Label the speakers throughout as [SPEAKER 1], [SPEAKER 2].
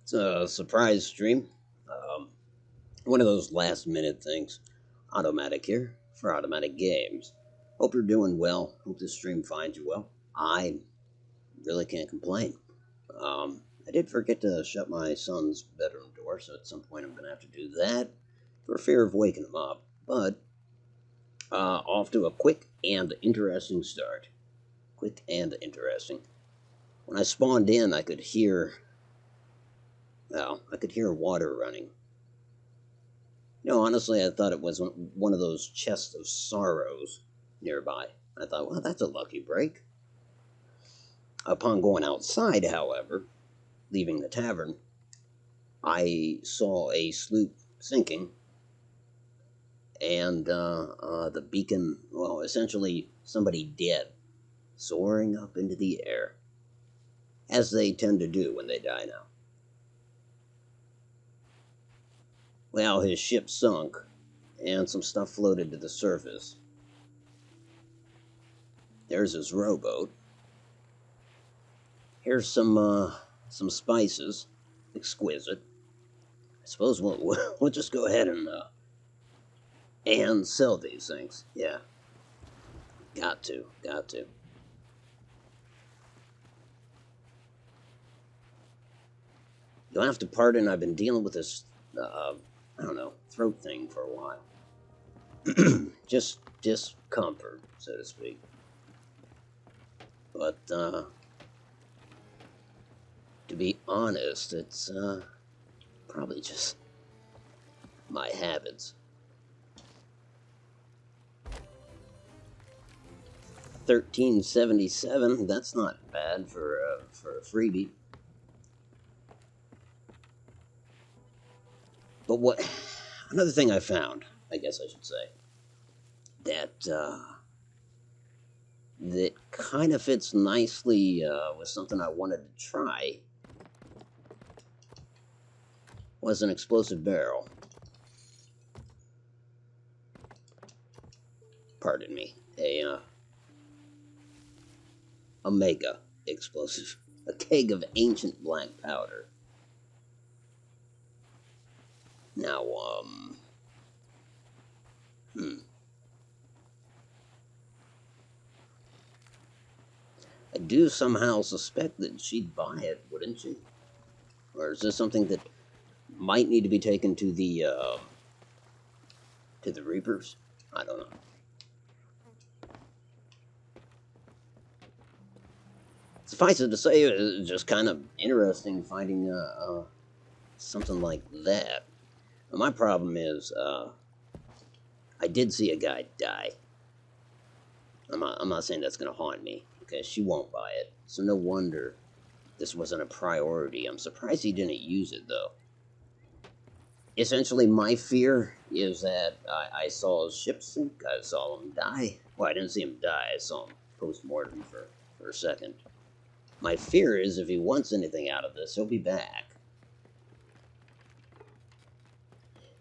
[SPEAKER 1] It's a surprise stream. Um, One of those last minute things. Automatic here for automatic games. Hope you're doing well. Hope this stream finds you well. I really can't complain. I did forget to shut my son's bedroom door, so at some point I'm going to have to do that for fear of waking him up. But off to a quick and interesting start. Quick and interesting. When I spawned in, I could hear water running. Honestly, I thought it was one of those chests of sorrows nearby. I thought, well, that's a lucky break. Upon going outside, however, leaving the tavern, I saw a sloop sinking, and the beacon, well, essentially somebody dead, soaring up into the air, as they tend to do when they die now. Well, his ship sunk, and some stuff floated to the surface. There's his rowboat. Here's some spices, exquisite. I suppose we'll just go ahead and sell these things. Yeah, got to. You'll have to pardon. I've been dealing with this, throat thing for a while. Just discomfort, so to speak. But to be honest, it's probably just my habits. 1377. That's not bad for a freebie. But another thing I found, I guess I should say, that kind of fits nicely with something I wanted to try, was an explosive barrel. Pardon me, a mega explosive, a keg of ancient black powder. Now, I do somehow suspect that she'd buy it, wouldn't she? Or is this something that might need to be taken to the Reapers? I don't know. Suffice it to say, it's just kind of interesting finding something like that. My problem is, I did see a guy die. I'm not saying that's going to haunt me, because she won't buy it. So no wonder this wasn't a priority. I'm surprised he didn't use it, though. Essentially, my fear is that I saw his ship sink. I saw him die. Well, I didn't see him die. I saw him post-mortem for a second. My fear is if he wants anything out of this, he'll be back.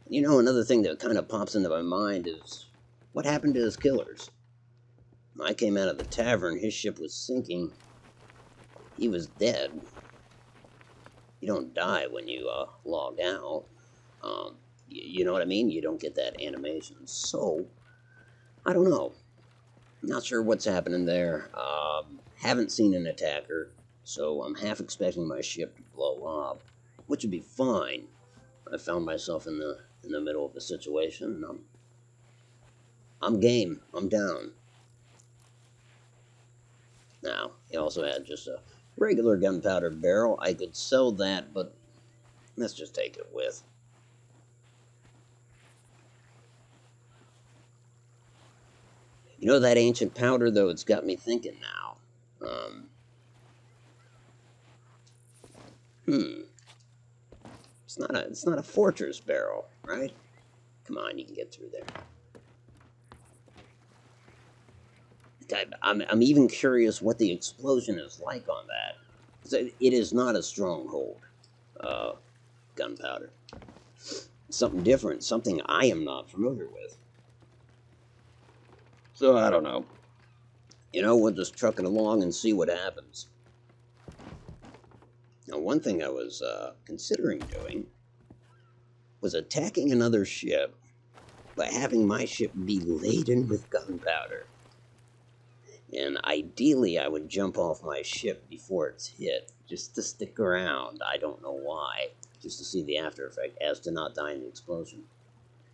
[SPEAKER 1] Another thing that kind of pops into my mind is, what happened to his killers? When I came out of the tavern, his ship was sinking. He was dead. You don't die when you log out. You know what I mean? You don't get that animation. So, I don't know. Not sure what's happening there. Haven't seen an attacker, so I'm half expecting my ship to blow up, which would be fine. I found myself in the middle of a situation, and I'm game. I'm down. Now, he also had just a regular gunpowder barrel. I could sell that, but let's just take it with. That ancient powder, though, it's got me thinking now. It's not a fortress barrel, right? Come on, you can get through there. I'm even curious what the explosion is like on that. It is not a stronghold gunpowder. Something different, something I am not familiar with. So I don't know. We'll just truck it along and see what happens. Now, one thing I was considering doing was attacking another ship by having my ship be laden with gunpowder. And ideally, I would jump off my ship before it's hit, just to stick around. I don't know why. Just to see the after effect, as to not die in the explosion.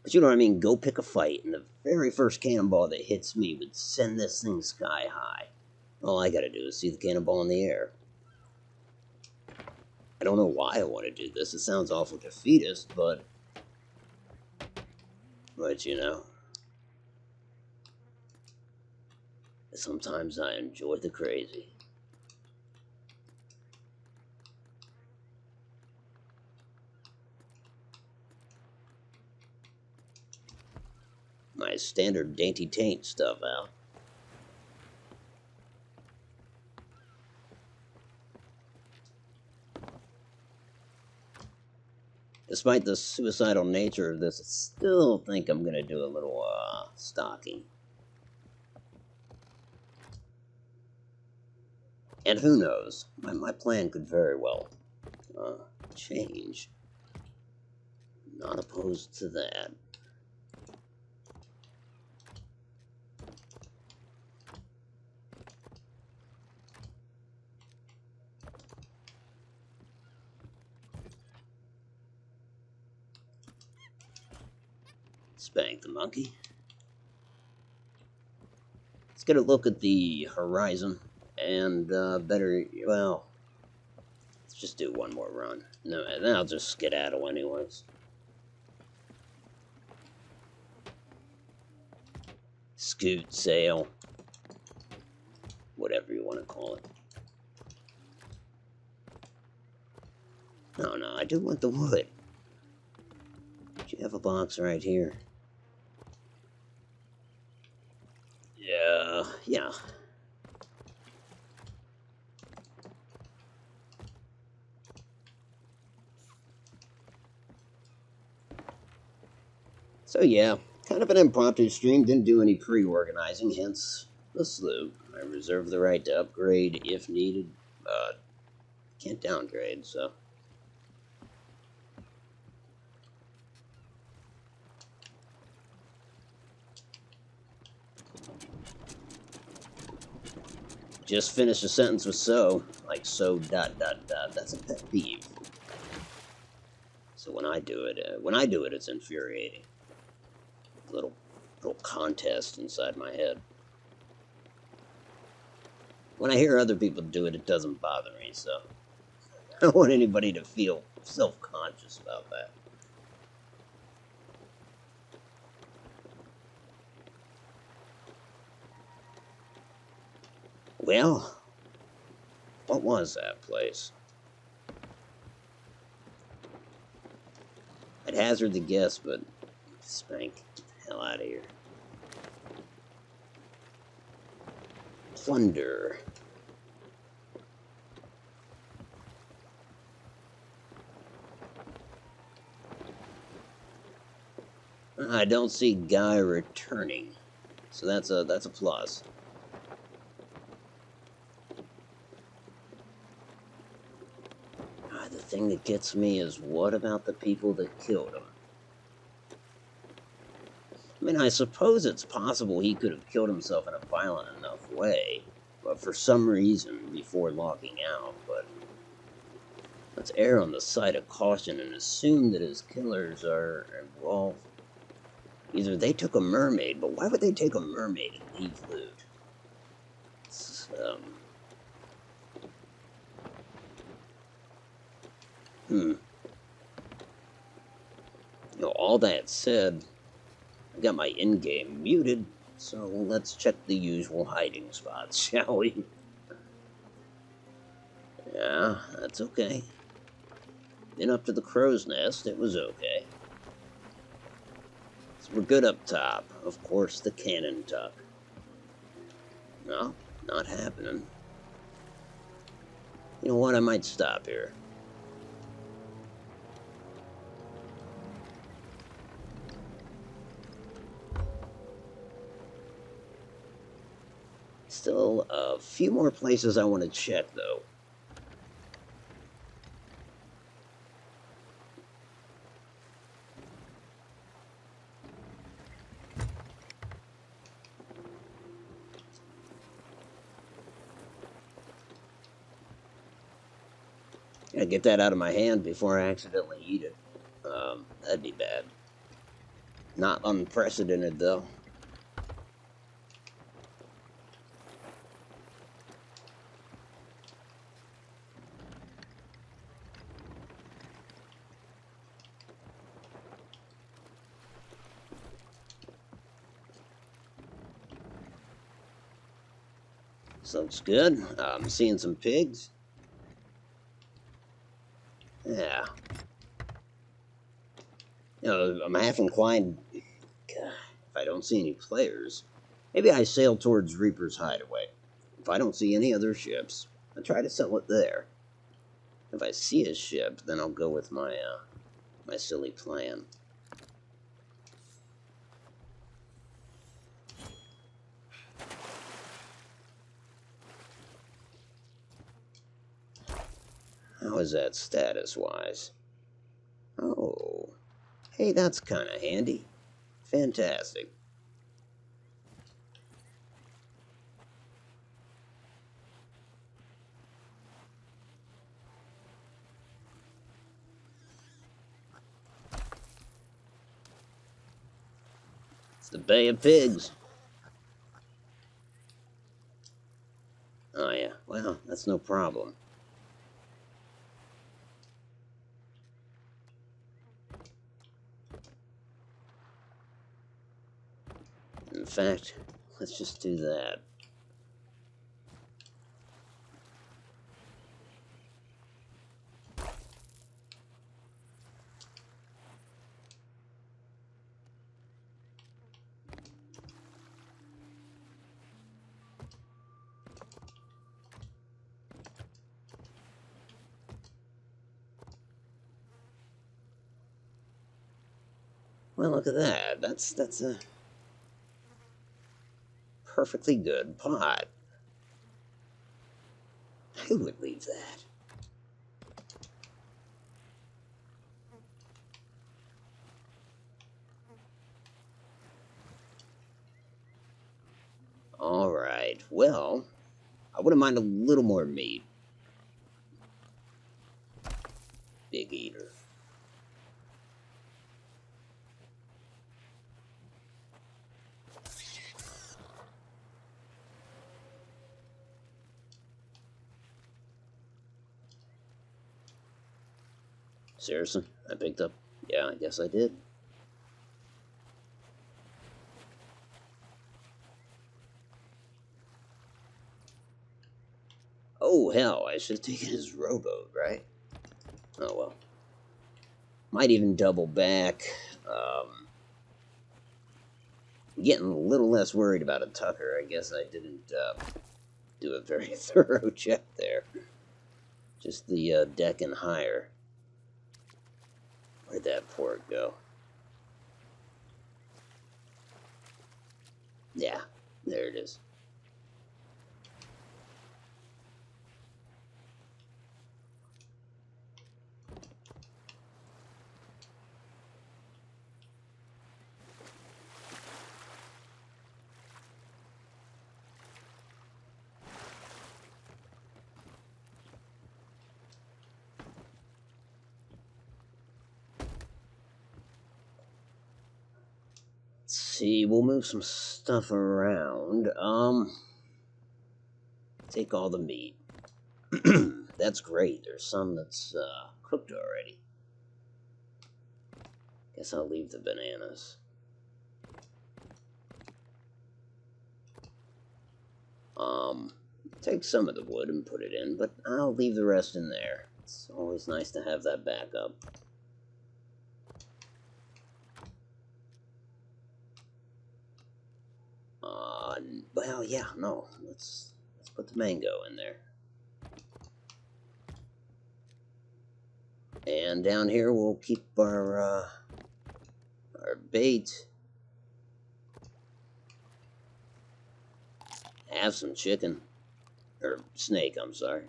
[SPEAKER 1] But you know what I mean? Go pick a fight, and the very first cannonball that hits me would send this thing sky high. All I gotta do is see the cannonball in the air. I don't know why I want to do this. It sounds awful defeatist, but you know, sometimes I enjoy the crazy. My standard dainty taint stuff out. Despite the suicidal nature of this, I still think I'm gonna do a little stocking. And who knows? My plan could very well change. Not opposed to that. Spank the monkey. Let's get a look at the horizon. And better, well, let's just do one more run. No, then I'll just skedaddle anyways. Scoot, sail, whatever you want to call it. No, I do want the wood. You have a box right here. Yeah. So yeah, kind of an impromptu stream, didn't do any pre-organizing, hence the sloop. I reserve the right to upgrade if needed, can't downgrade, so. Just finish a sentence with so, like so ... That's a pet peeve. So when I do it, it's infuriating. Little contest inside my head. When I hear other people do it, it doesn't bother me, so I don't want anybody to feel self-conscious about that. Well, what was that place? I'd hazard the guess, but spank, get the hell out of here. Plunder. I don't see Guy returning, so that's a plus. The thing that gets me is, what about the people that killed him? I mean, I suppose it's possible he could have killed himself in a violent enough way, but for some reason before logging out, but let's err on the side of caution and assume that his killers are, well, either they took a mermaid, but why would they take a mermaid and leave loot? It's, You know, all that said, I got my in-game muted, so let's check the usual hiding spots, shall we? Yeah, that's okay. Been up to the crow's nest, it was okay. So we're good up top. Of course, the cannon tuck. No, not happening. You know what, I might stop here. Still a few more places I want to check, though. Gotta get that out of my hand before I accidentally eat it. That'd be bad. Not unprecedented, though. This looks good. I'm seeing some pigs. Yeah. I'm half inclined. God, if I don't see any players, maybe I sail towards Reaper's Hideaway. If I don't see any other ships, I try to sell it there. If I see a ship, then I'll go with my my silly plan. How is that status-wise? Oh, hey, that's kind of handy. Fantastic. It's the Bay of Pigs. Oh, yeah. Well, that's no problem. In fact, let's just do that. Well, look at that. That's a perfectly good pot. Who would leave that? All right. Well, I wouldn't mind a little more meat. Big eater. Seriously? I picked up? Yeah, I guess I did. Oh, hell, I should have taken his rowboat, right? Oh, well. Might even double back. Getting a little less worried about a Tucker. I guess I didn't do a very thorough check there. Just the deck and higher. Where'd that port go? Yeah, there it is. Let's see, we'll move some stuff around. Take all the meat. That's great. There's some that's cooked already. Guess I'll leave the bananas. Take some of the wood and put it in, but I'll leave the rest in there. It's always nice to have that backup. Well, yeah, no. Let's put the mango in there. And down here we'll keep our bait. Have some chicken. Or snake, I'm sorry.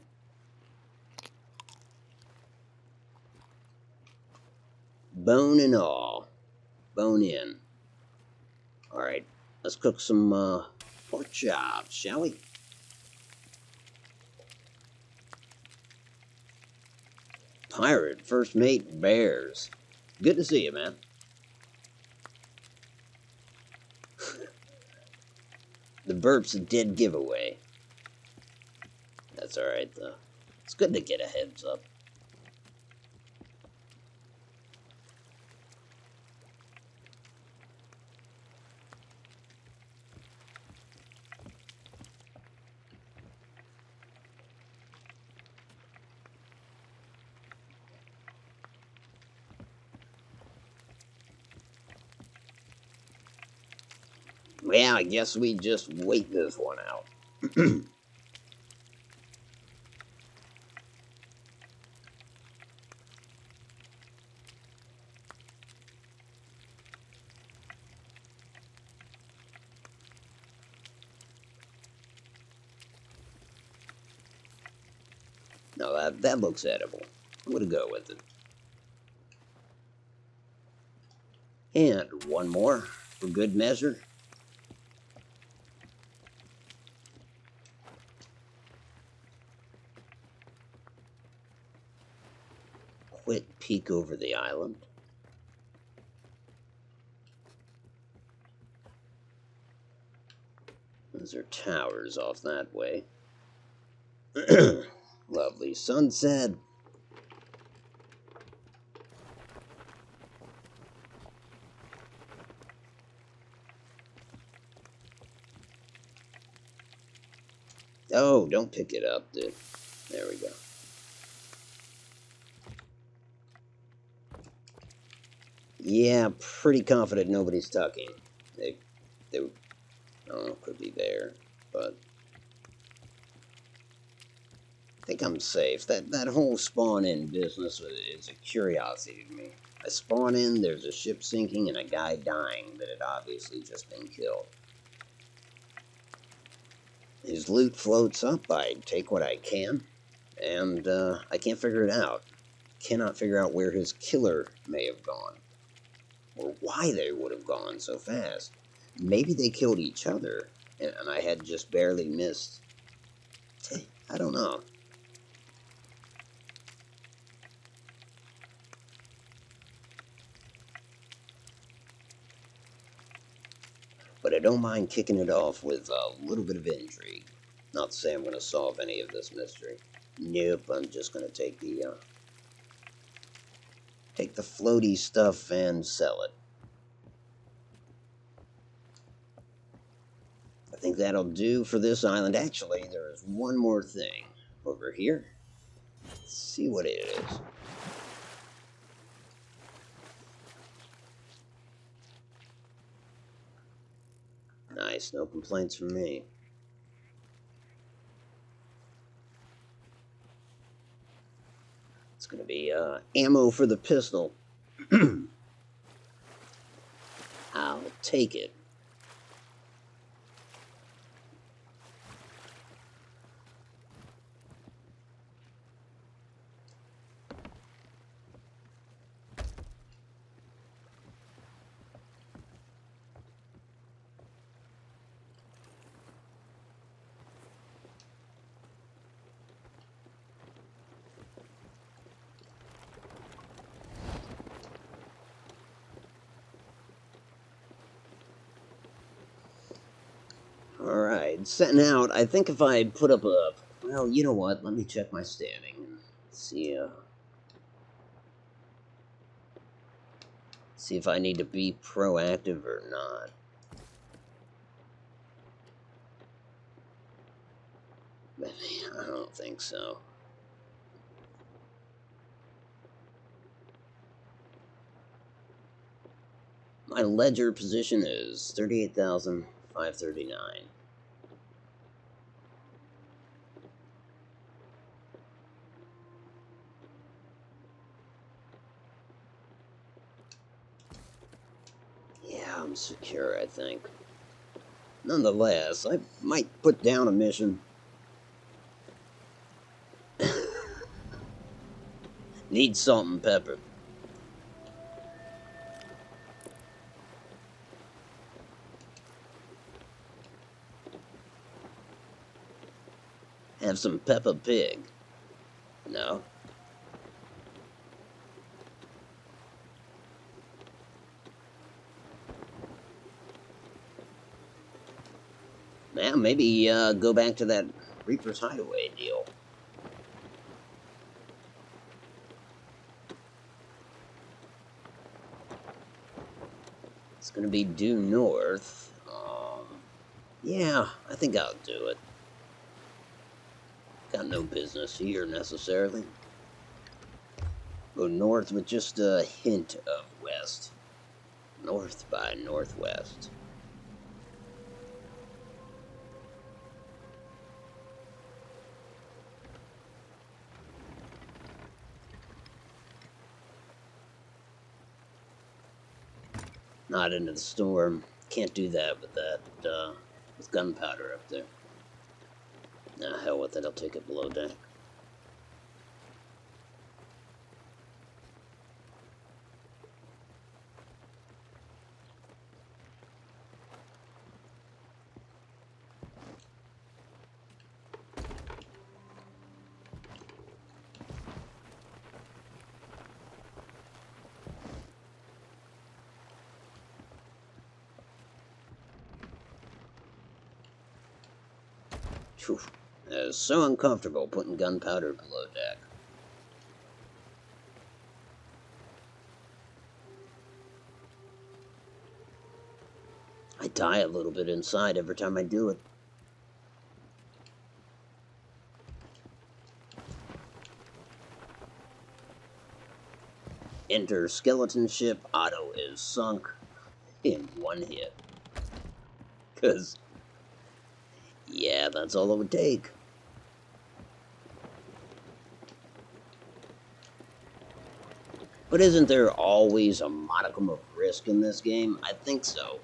[SPEAKER 1] Bone and all. Bone in. Alright, let's cook some pork chops, shall we? Pirate, first mate, Bears. Good to see you, man. The burp's a dead giveaway. That's alright, though. It's good to get a heads up. Well, I guess we just wait this one out. No, that looks edible. I'm gonna go with it. And one more, for good measure. Quick peek over the island. Those are towers off that way. Lovely sunset. Oh, don't pick it up, dude. There we go. Yeah, pretty confident nobody's tucking. They, I don't know, could be there, but I think I'm safe. That whole spawn-in business is a curiosity to me. I spawn in, there's a ship sinking and a guy dying that had obviously just been killed. His loot floats up, I take what I can, and I can't figure it out. Cannot figure out where his killer may have gone, or why they would have gone so fast. Maybe they killed each other, and I had just barely missed. I don't know. But I don't mind kicking it off with a little bit of intrigue. Not to say I'm going to solve any of this mystery. Nope, I'm just going to take the floaty stuff and sell it. I think that'll do for this island. Actually, there is one more thing over here. Let's see what it is. Nice, no complaints from me. It's gonna be ammo for the pistol. I'll take it. Alright, setting out. I think if I put up a... Well, you know what? Let me check my standing. See if I need to be proactive or not. I don't think so. My ledger position is 38,539. Yeah, I'm secure, I think. Nonetheless, I might put down a mission. Need salt and pepper. Have some Peppa Pig. No? Now, maybe go back to that Reaper's Hideaway deal. It's gonna be due north. Yeah, I think I'll do it. Got no business here, necessarily. Go north with just a hint of west. North by northwest. Not into the storm. Can't do that with with gunpowder up there. Nah, hell with it. I'll take it below deck. Whew. It's so uncomfortable putting gunpowder below deck. I die a little bit inside every time I do it. Enter skeleton ship. Otto is sunk in one hit. 'Cause, yeah, that's all it would take. But isn't there always a modicum of risk in this game? I think so.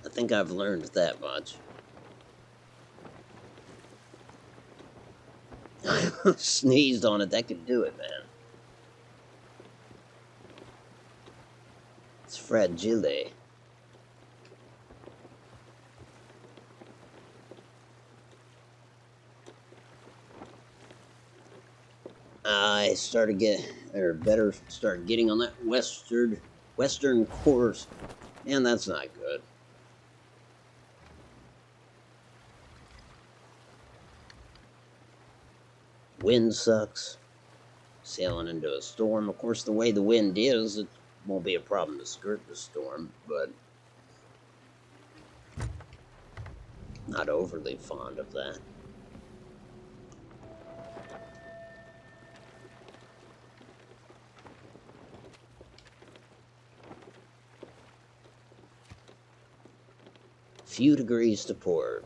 [SPEAKER 1] I think I've learned that much. I sneezed on it. That could do it, man. It's fragile. I better start getting on that western course. Man, that's not good. Wind sucks. Sailing into a storm. Of course, the way the wind is, it won't be a problem to skirt the storm, but not overly fond of that. Few degrees to port.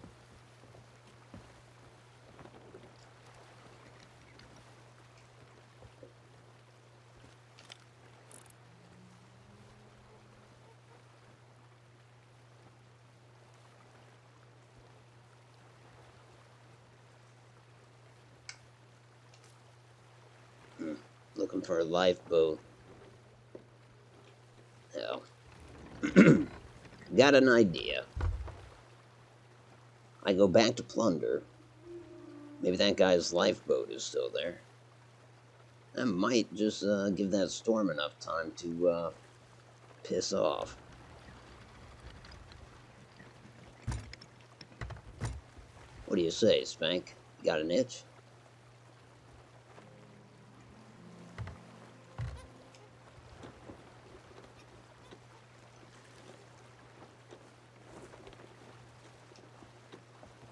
[SPEAKER 1] Looking for a lifeboat. Hell. Got an idea. I go back to plunder. Maybe that guy's lifeboat is still there. I might just give that storm enough time to piss off. What do you say, Spank? You got an itch?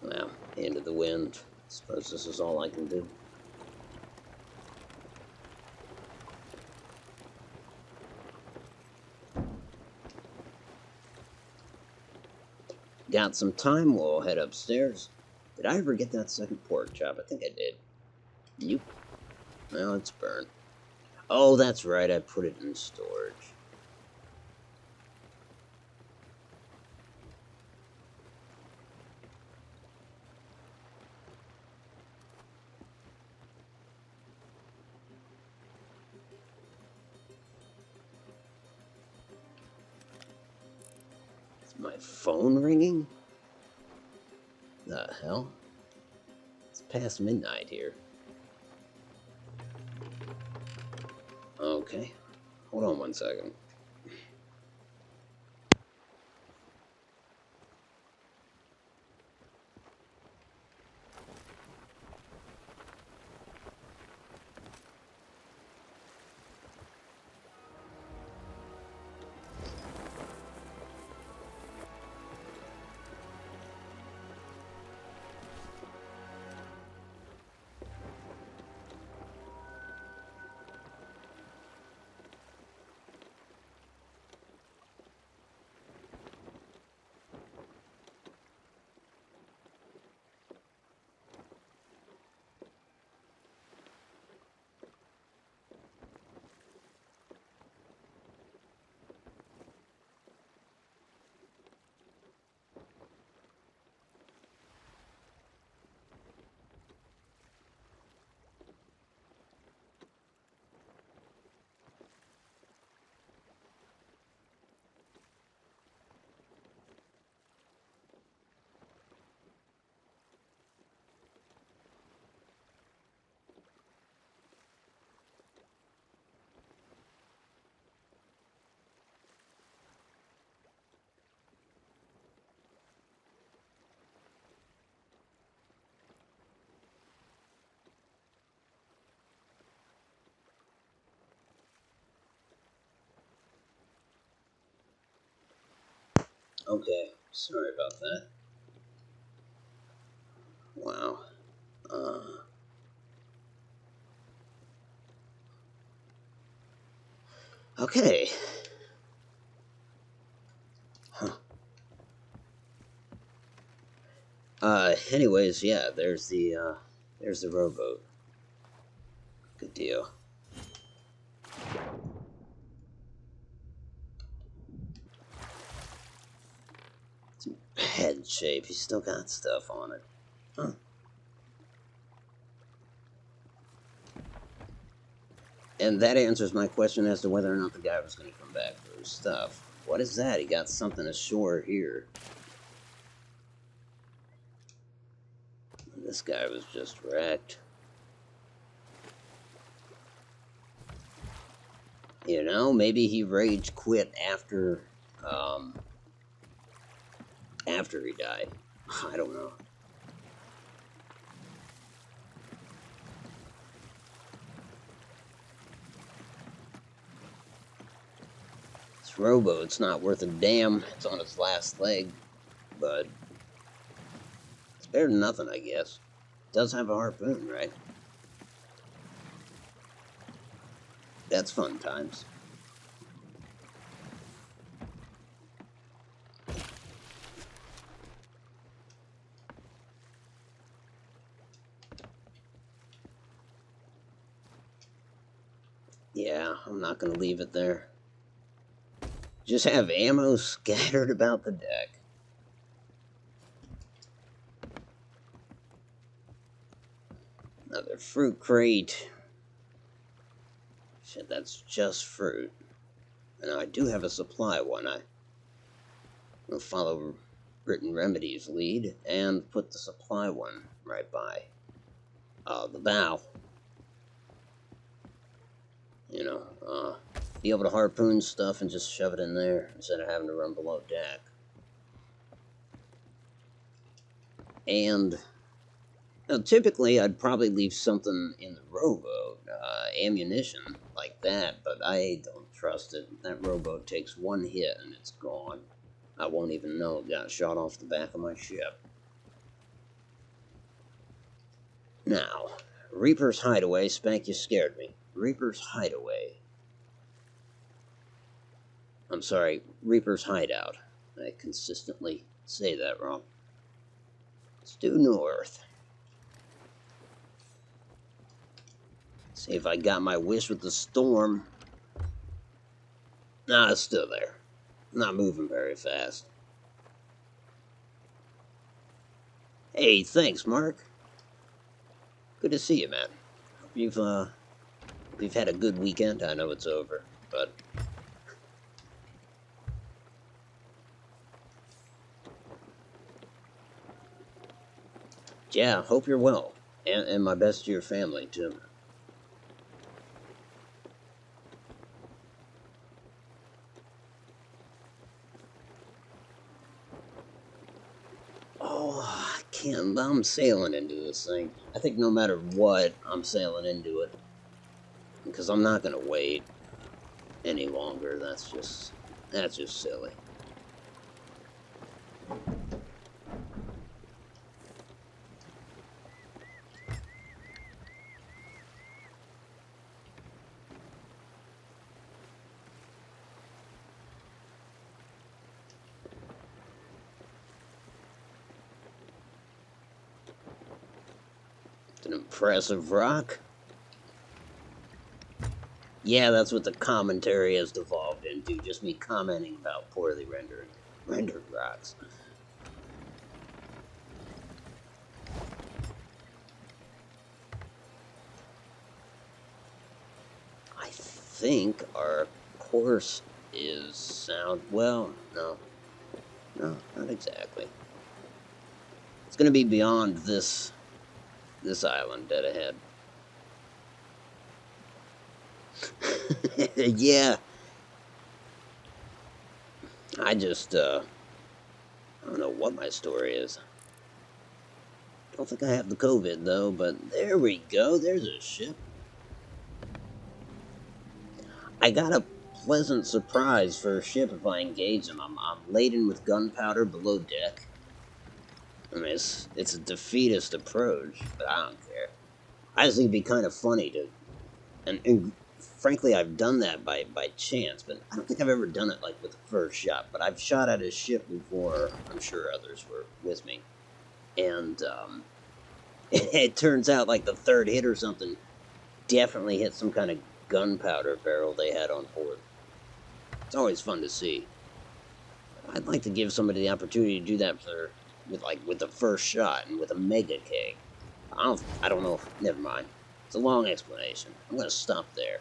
[SPEAKER 1] Well, into the wind. Suppose this is all I can do. Got some time, we'll head upstairs. Did I ever get that second pork chop? I think I did. Nope. Well, it's burnt. Oh, that's right, I put it in storage. Is my phone ringing? The hell? It's past midnight here. Okay. Hold on one second. Okay, sorry about that. Wow. Uh, okay. Huh. Anyways, yeah, there's the rowboat. Good deal. It's in head shape. He's still got stuff on it. Huh. And that answers my question as to whether or not the guy was going to come back for his stuff. What is that? He got something ashore here. This guy was just wrecked. You know, maybe he rage quit um, after he died. I don't know. This rowboat's not worth a damn. It's on its last leg, but it's better than nothing, I guess. It does have a harpoon, right? That's fun times. Yeah, I'm not gonna leave it there. Just have ammo scattered about the deck. Another fruit crate. Shit, that's just fruit. And I do have a supply one. I will follow Written Remedies lead and put the supply one right by the bow. You know, be able to harpoon stuff and just shove it in there instead of having to run below deck. And typically, I'd probably leave something in the rowboat, ammunition like that, but I don't trust it. That rowboat takes one hit and it's gone. I won't even know it got shot off the back of my ship. Now, Reaper's Hideaway. Spank, you scared me. Reaper's Hideaway. I'm sorry, Reaper's Hideout. I consistently say that wrong. Let's do north. See if I got my wish with the storm. Nah, it's still there. Not moving very fast. Hey, thanks, Mark. Good to see you, man. Hope you've had a good weekend. I know it's over, but yeah, hope you're well, and my best to your family too. Oh, I can't. I'm sailing into this thing. I think no matter what, I'm sailing into it because I'm not gonna wait any longer. That's just silly. It's an impressive rock. Yeah, that's what the commentary has devolved into. Just me commenting about poorly rendered rocks. I think our course is sound. Well, no, not exactly. It's going to be beyond this island dead ahead. Yeah, I just I don't know what my story is. Don't think I have the COVID though, but there we go. There's a ship. I got a pleasant surprise for a ship if I engage them. I'm laden with gunpowder below deck. I mean, it's a defeatist approach, but I don't care. I just think it'd be kind of funny to, and frankly, I've done that by chance, but I don't think I've ever done it like with the first shot. But I've shot at a ship before. I'm sure others were with me, and it turns out like the third hit or something definitely hit some kind of gunpowder barrel they had on board. It's always fun to see. I'd like to give somebody the opportunity to do that with the first shot and with a mega keg. I don't know. Never mind. It's a long explanation. I'm gonna stop there.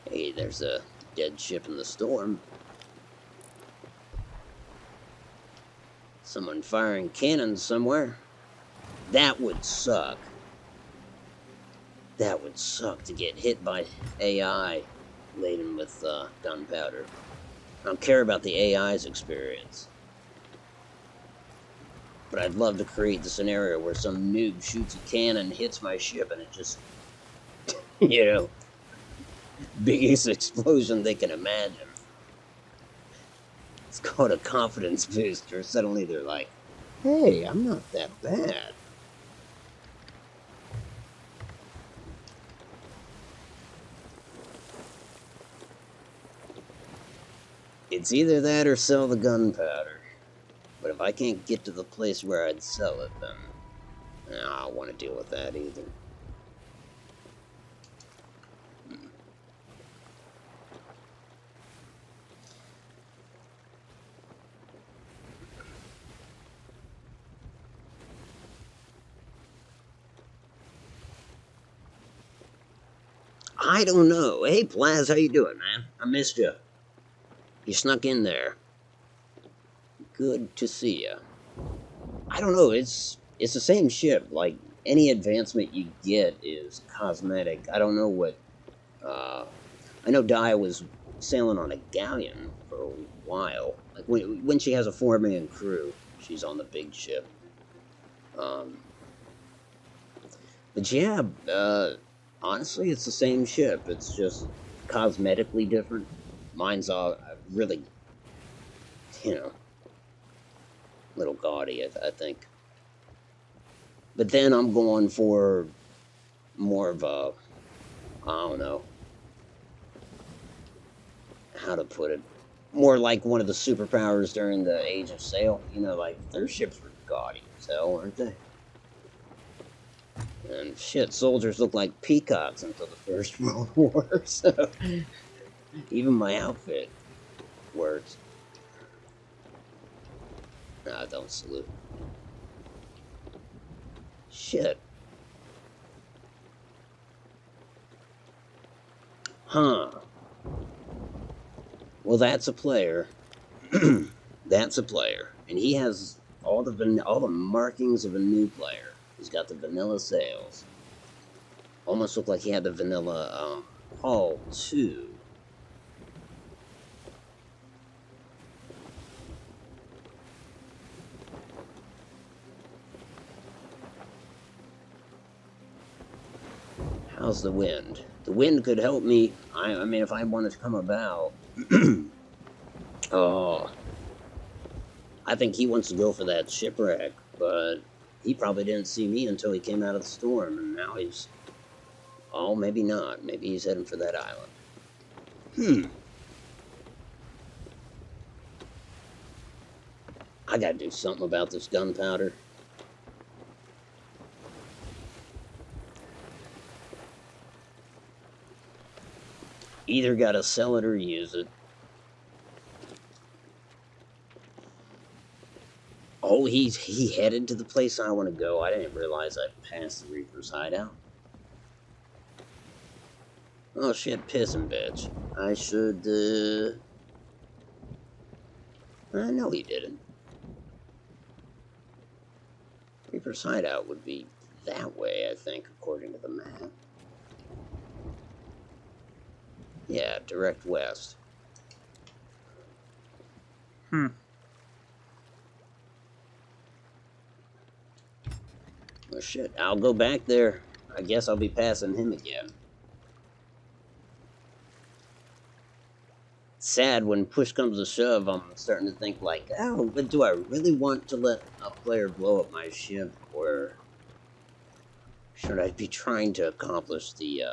[SPEAKER 1] Hey, there's a dead ship in the storm. Someone firing cannons somewhere. That would suck. That would suck to get hit by AI laden with gunpowder. I don't care about the AI's experience. But I'd love to create the scenario where some noob shoots a cannon, hits my ship, and it just, you know, biggest explosion they can imagine. It's called a confidence booster. Suddenly they're like, hey, I'm not that bad. It's either that or sell the gunpowder. But if I can't get to the place where I'd sell it, then I don't want to deal with that either. I don't know. Hey, Plaz, how you doing, man? I missed you. You snuck in there. Good to see you. I don't know. It's the same ship. Like, any advancement you get is cosmetic. I don't know what. I know Dia was sailing on a galleon for a while. Like when she has a 4-man crew, she's on the big ship. But yeah, honestly, it's the same ship. It's just cosmetically different. Mine's really, you know, little gaudy, I think. But then I'm going for more of a, I don't know how to put it, more like one of the superpowers during the Age of Sail. You know, like, their ships were gaudy as hell, weren't they? And shit, soldiers look like peacocks until the First World War, so even my outfit works. Nah, don't salute. Shit. Huh. Well, that's a player. That's a player. And he has all the markings of a new player. He's got the vanilla sails. Almost looked like he had the vanilla hull, too. How's the wind? The wind could help me. I mean, if I wanted to come about. Oh. I think he wants to go for that shipwreck, but he probably didn't see me until he came out of the storm, and now he's... Oh, maybe not. Maybe he's heading for that island. I gotta do something about this gunpowder. Either gotta sell it or use it. Oh, he headed to the place I want to go. I didn't realize I'd passed the Reaper's hideout. Oh shit, pissing bitch. I should, no he didn't. Reaper's hideout would be that way, I think, according to the map. Yeah, direct west. Oh shit, I'll go back there. I guess I'll be passing him again. sad when push comes to shove. I'm starting to think like, oh, but do I really want to let a player blow up my ship, or should I be trying to accomplish the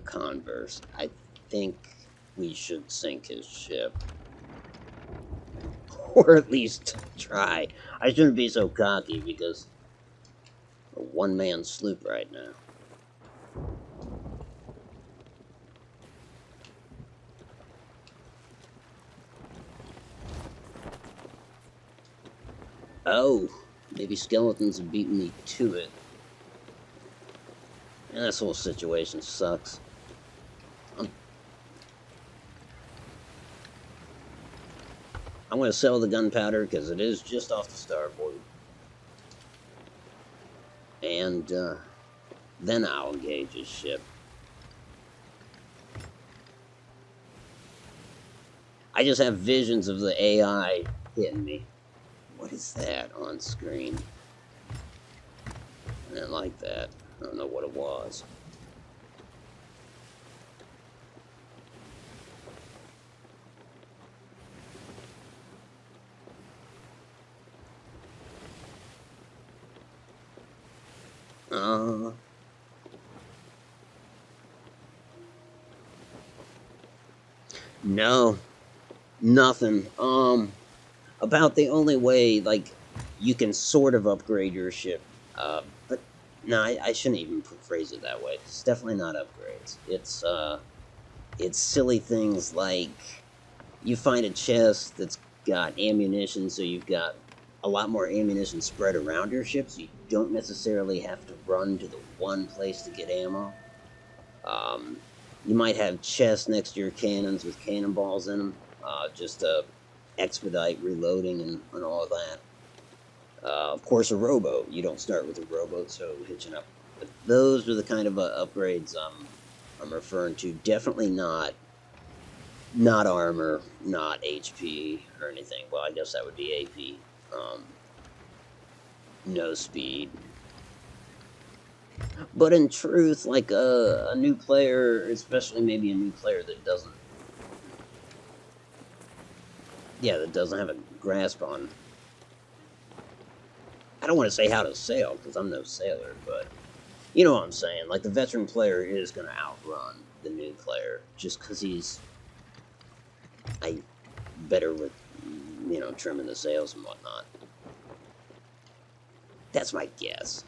[SPEAKER 1] converse? I think we should sink his ship, or at least try. I shouldn't be so cocky because a one-man sloop right now. Oh, maybe skeletons have beaten me to it. And this whole situation sucks. I'm going to sell the gunpowder because it is just off the starboard. And then I'll engage his ship. I just have visions of the AI hitting me. What is that on screen? I didn't like that. I don't know what it was. No, nothing. About the only way, like, you can sort of upgrade your ship. But no, I shouldn't even phrase it that way. It's definitely not upgrades. It's silly things like you find a chest that's got ammunition, so you've got a lot more ammunition spread around your ship, so you don't necessarily have to run to the one place to get ammo. You might have chests next to your cannons with cannonballs in them, just to expedite reloading and all of that. Of course, a rowboat. You don't start with a rowboat, so hitching up. But those are the kind of upgrades I'm referring to. Definitely not armor, not HP or anything. Well, I guess that would be AP. No speed. But in truth, like a new player, especially maybe a new player that doesn't have a grasp on, I don't want to say how to sail, because I'm no sailor, but you know what I'm saying. Like, the veteran player is going to outrun the new player, just because he's better with, trimming the sails and whatnot. That's my guess.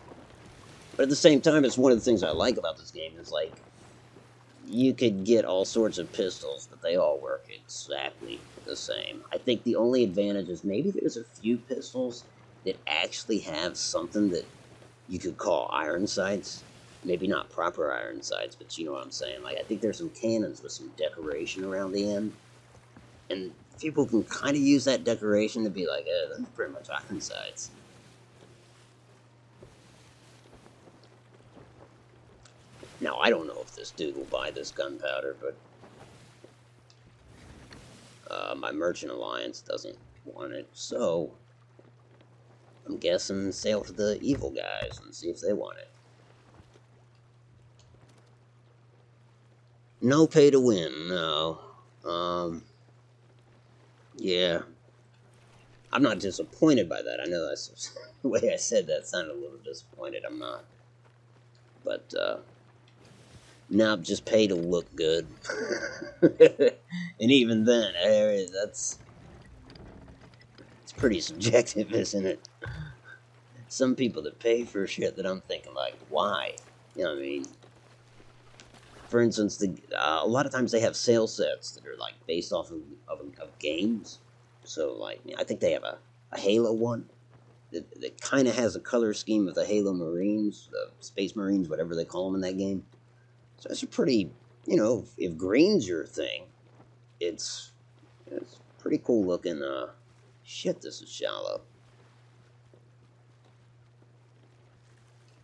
[SPEAKER 1] But at the same time, it's one of the things I like about this game is, like, you could get all sorts of pistols, but they all work exactly the same. I think the only advantage is maybe there's a few pistols that actually have something that you could call iron sights. Maybe not proper iron sights, but you know what I'm saying. Like, I think there's some cannons with some decoration around the end, and people can kind of use that decoration to be like, that's pretty much iron sights. Now, I don't know if this dude will buy this gunpowder, but my merchant alliance doesn't want it, so I'm guessing sail for the evil guys and see if they want it. No pay to win, no. Yeah. I'm not disappointed by that. I know that's the way I said that sounded a little disappointed. I'm not. But, no, just pay to look good. And even then, it's pretty subjective, isn't it? Some people that pay for shit that I'm thinking, like, why? You know what I mean? For instance, a lot of times they have sale sets that are, like, based off of games. So, like, I think they have a Halo one that kind of has a color scheme of the Halo Marines, the Space Marines, whatever they call them in that game. So it's a pretty, if green's your thing, it's pretty cool looking. Shit, this is shallow.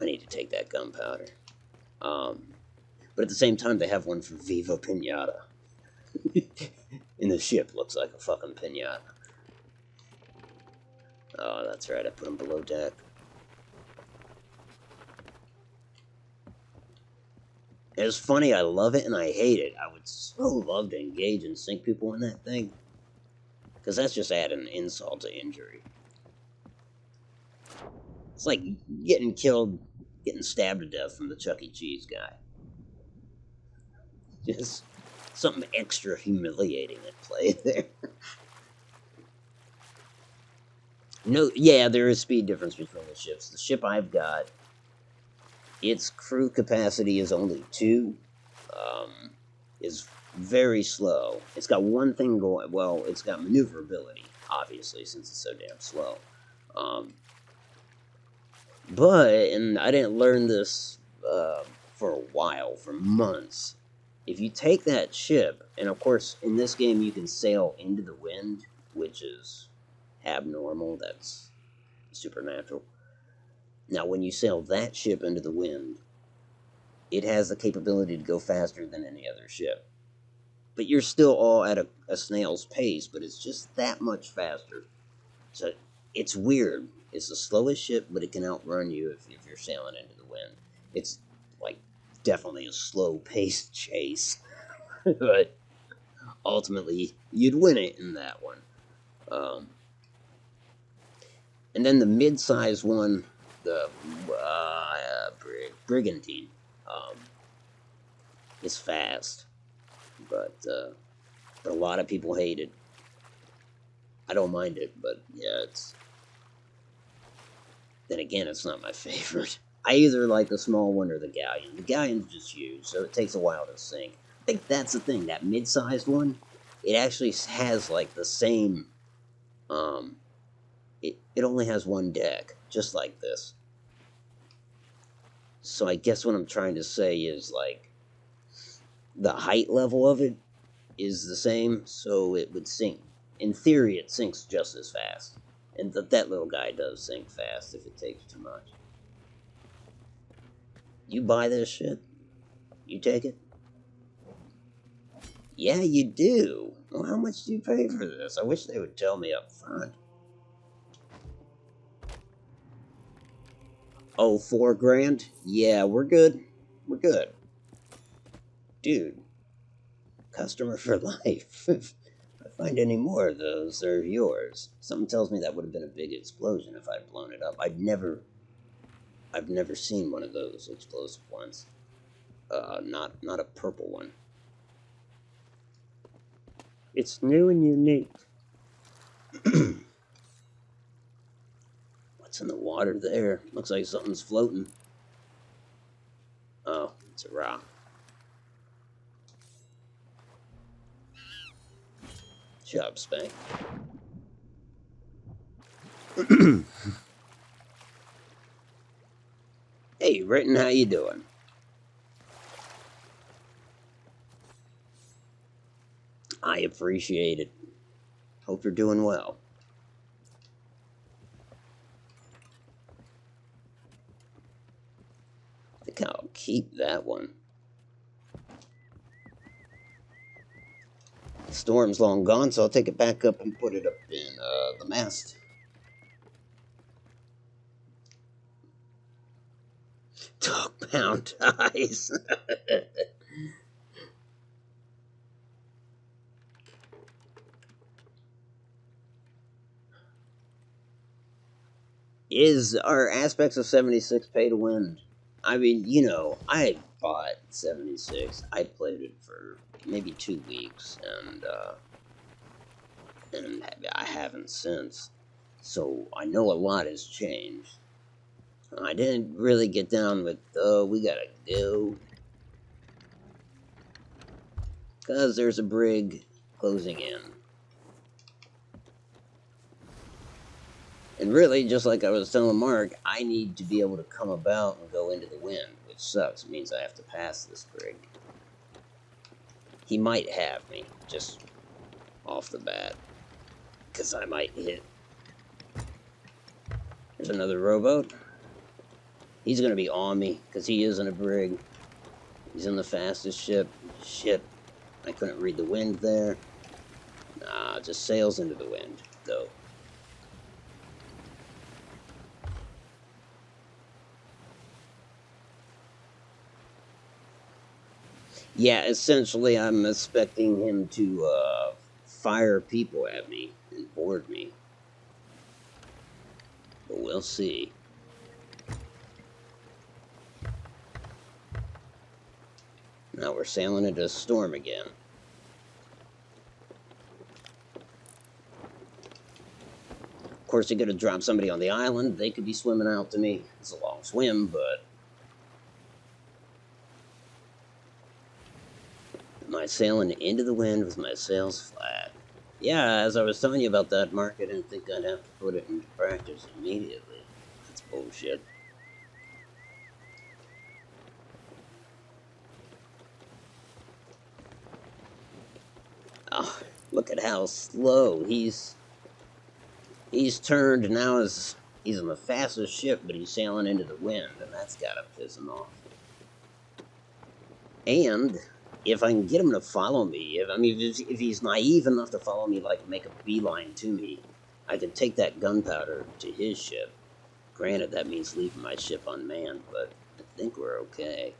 [SPEAKER 1] I need to take that gunpowder. But at the same time, they have one for Viva Pinata. And the ship looks like a fucking pinata. Oh, that's right, I put them below deck. It's funny, I love it and I hate it. I would so love to engage and sink people in that thing. Because that's just adding insult to injury. It's like getting killed, getting stabbed to death from the Chuck E. Cheese guy. Just something extra humiliating at play there. No, yeah, there is speed difference between the ships. The ship I've got, its crew capacity is only 2. Is very slow. It's got one thing going. Well, it's got maneuverability, obviously, since it's so damn slow. But, and I didn't learn this for a while, for months. If you take that ship, and of course, in this game you can sail into the wind, which is abnormal, that's supernatural. Now, when you sail that ship into the wind, it has the capability to go faster than any other ship. But you're still all at a snail's pace, but it's just that much faster. So it's weird. It's the slowest ship, but it can outrun you if you're sailing into the wind. It's like definitely a slow-paced chase. But ultimately, you'd win it in that one. And then the mid-sized one, the Brigantine, is fast, but a lot of people hate it. I don't mind it, but yeah, it's... Then again, it's not my favorite. I either like the small one or the galleon. The galleon's just huge, so it takes a while to sink. I think that's the thing. That mid-sized one, it actually has like the same. It only has one deck, just like this. So I guess what I'm trying to say is like the height level of it is the same, so it would sink. In theory, it sinks just as fast. And that little guy does sink fast if it takes too much. You buy this shit? You take it? Yeah, you do. Well, how much do you pay for this? I wish they would tell me up front. Oh, $4,000? Yeah, we're good. We're good. Dude, customer for life. If I find any more of those, they're yours. Something tells me that would have been a big explosion if I'd blown it up. I've never seen one of those explosive ones. Not a purple one. It's new and unique. What's in the water there? Looks like something's floating. Oh, it's a rock. Job, Spank. Hey, Britton, how you doing? I appreciate it. Hope you're doing well. I think I'll keep that one. The storm's long gone, so I'll take it back up and put it up in the mast. Dog pound ties. Are aspects of 76 pay to win? I mean, you know, I bought 76. I played it for maybe 2 weeks, and I haven't since. So I know a lot has changed. I didn't really get down with, we gotta go. Because there's a brig closing in. And really, just like I was telling Mark, I need to be able to come about and go into the wind, which sucks. It means I have to pass this brig. He might have me, just off the bat. Because I might hit. There's another rowboat. He's going to be on me, because he is in a brig. He's in the fastest ship. Shit. I couldn't read the wind there. Nah, just sails into the wind, though. Yeah, essentially, I'm expecting him to fire people at me and board me. But we'll see. Now we're sailing into a storm again. Of course, he could have dropped somebody on the island. They could be swimming out to me. It's a long swim, but... Am I sailing into the wind with my sails flat? Yeah, as I was telling you about that, Mark, I didn't think I'd have to put it into practice immediately. That's bullshit. Oh, look at how slow he's turned now. He's on the fastest ship, but he's sailing into the wind, and that's gotta piss him off. And if I can get him to follow me, if he's naive enough to follow me, like make a beeline to me, I can take that gunpowder to his ship. Granted, that means leaving my ship unmanned, but I think we're okay.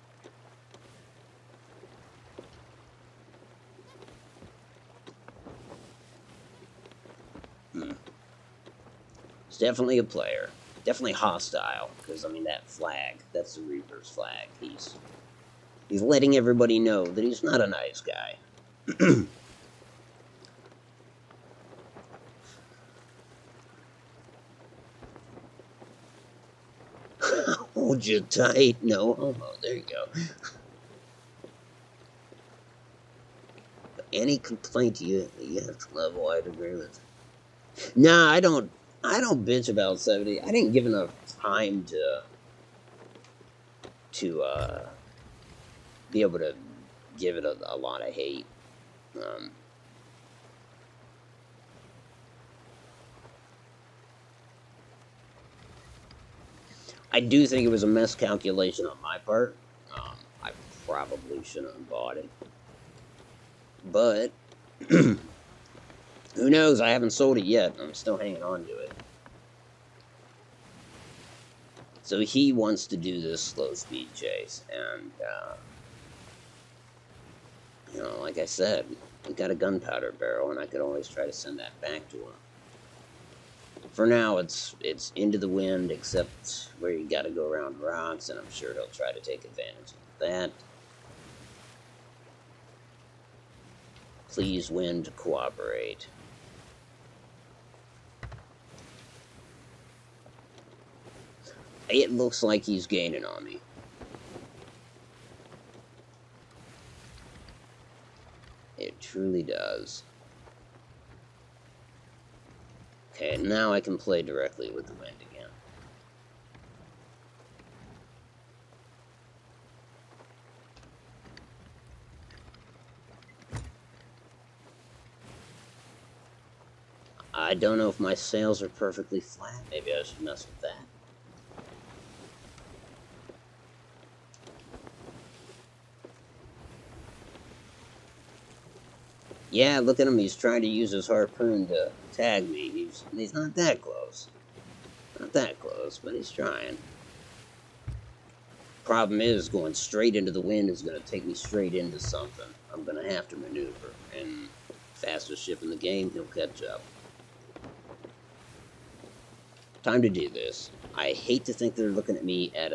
[SPEAKER 1] It's definitely a player. Definitely hostile, because, I mean, that flag, that's the Reaper's flag. He's letting everybody know that he's not a nice guy. Hold you tight. No homo. There you go. Any complaint you have to level, I'd agree with. Nah, I don't bitch about 70. I didn't give enough time to be able to give it a lot of hate. I do think it was a miscalculation on my part. I probably shouldn't have bought it. But, who knows? I haven't sold it yet. I'm still hanging on to it. So he wants to do this slow speed chase. And, you know, like I said, we got a gunpowder barrel, and I could always try to send that back to him. For now, it's into the wind, except where you got to go around rocks, and I'm sure he'll try to take advantage of that. Please, wind, cooperate. It looks like he's gaining on me. It truly does. Okay, now I can play directly with the wind again. I don't know if my sails are perfectly flat. Maybe I should mess with that. Yeah, look at him. He's trying to use his harpoon to tag me. He's not that close. Not that close, but he's trying. Problem is, going straight into the wind is going to take me straight into something. I'm going to have to maneuver. And fastest ship in the game, he'll catch up. Time to do this. I hate to think they're looking at me at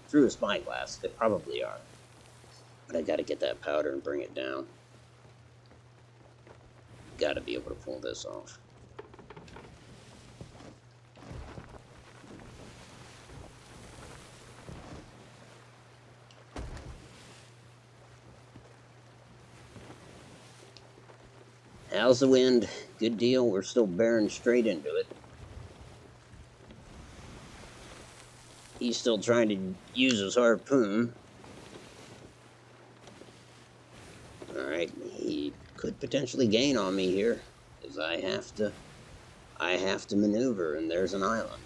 [SPEAKER 1] through a spyglass. They probably are. But I got to get that powder and bring it down. Got to be able to pull this off. How's the wind? Good deal. We're still bearing straight into it. He's still trying to use his harpoon. Alright, he could potentially gain on me here, because I have to maneuver, and there's an island.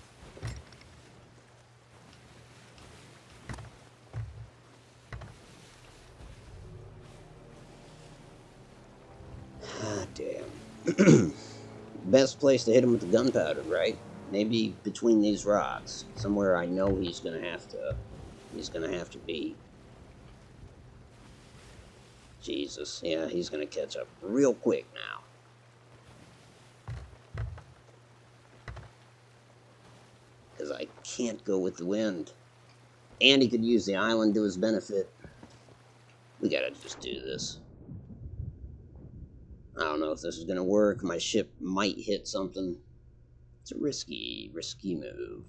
[SPEAKER 1] Ah, damn. Best place to hit him with the gunpowder, right? Maybe between these rocks, somewhere I know he's gonna have to be. Jesus, yeah, he's gonna catch up real quick now. Because I can't go with the wind. And he could use the island to his benefit. We gotta just do this. I don't know if this is gonna work. My ship might hit something. It's a risky move.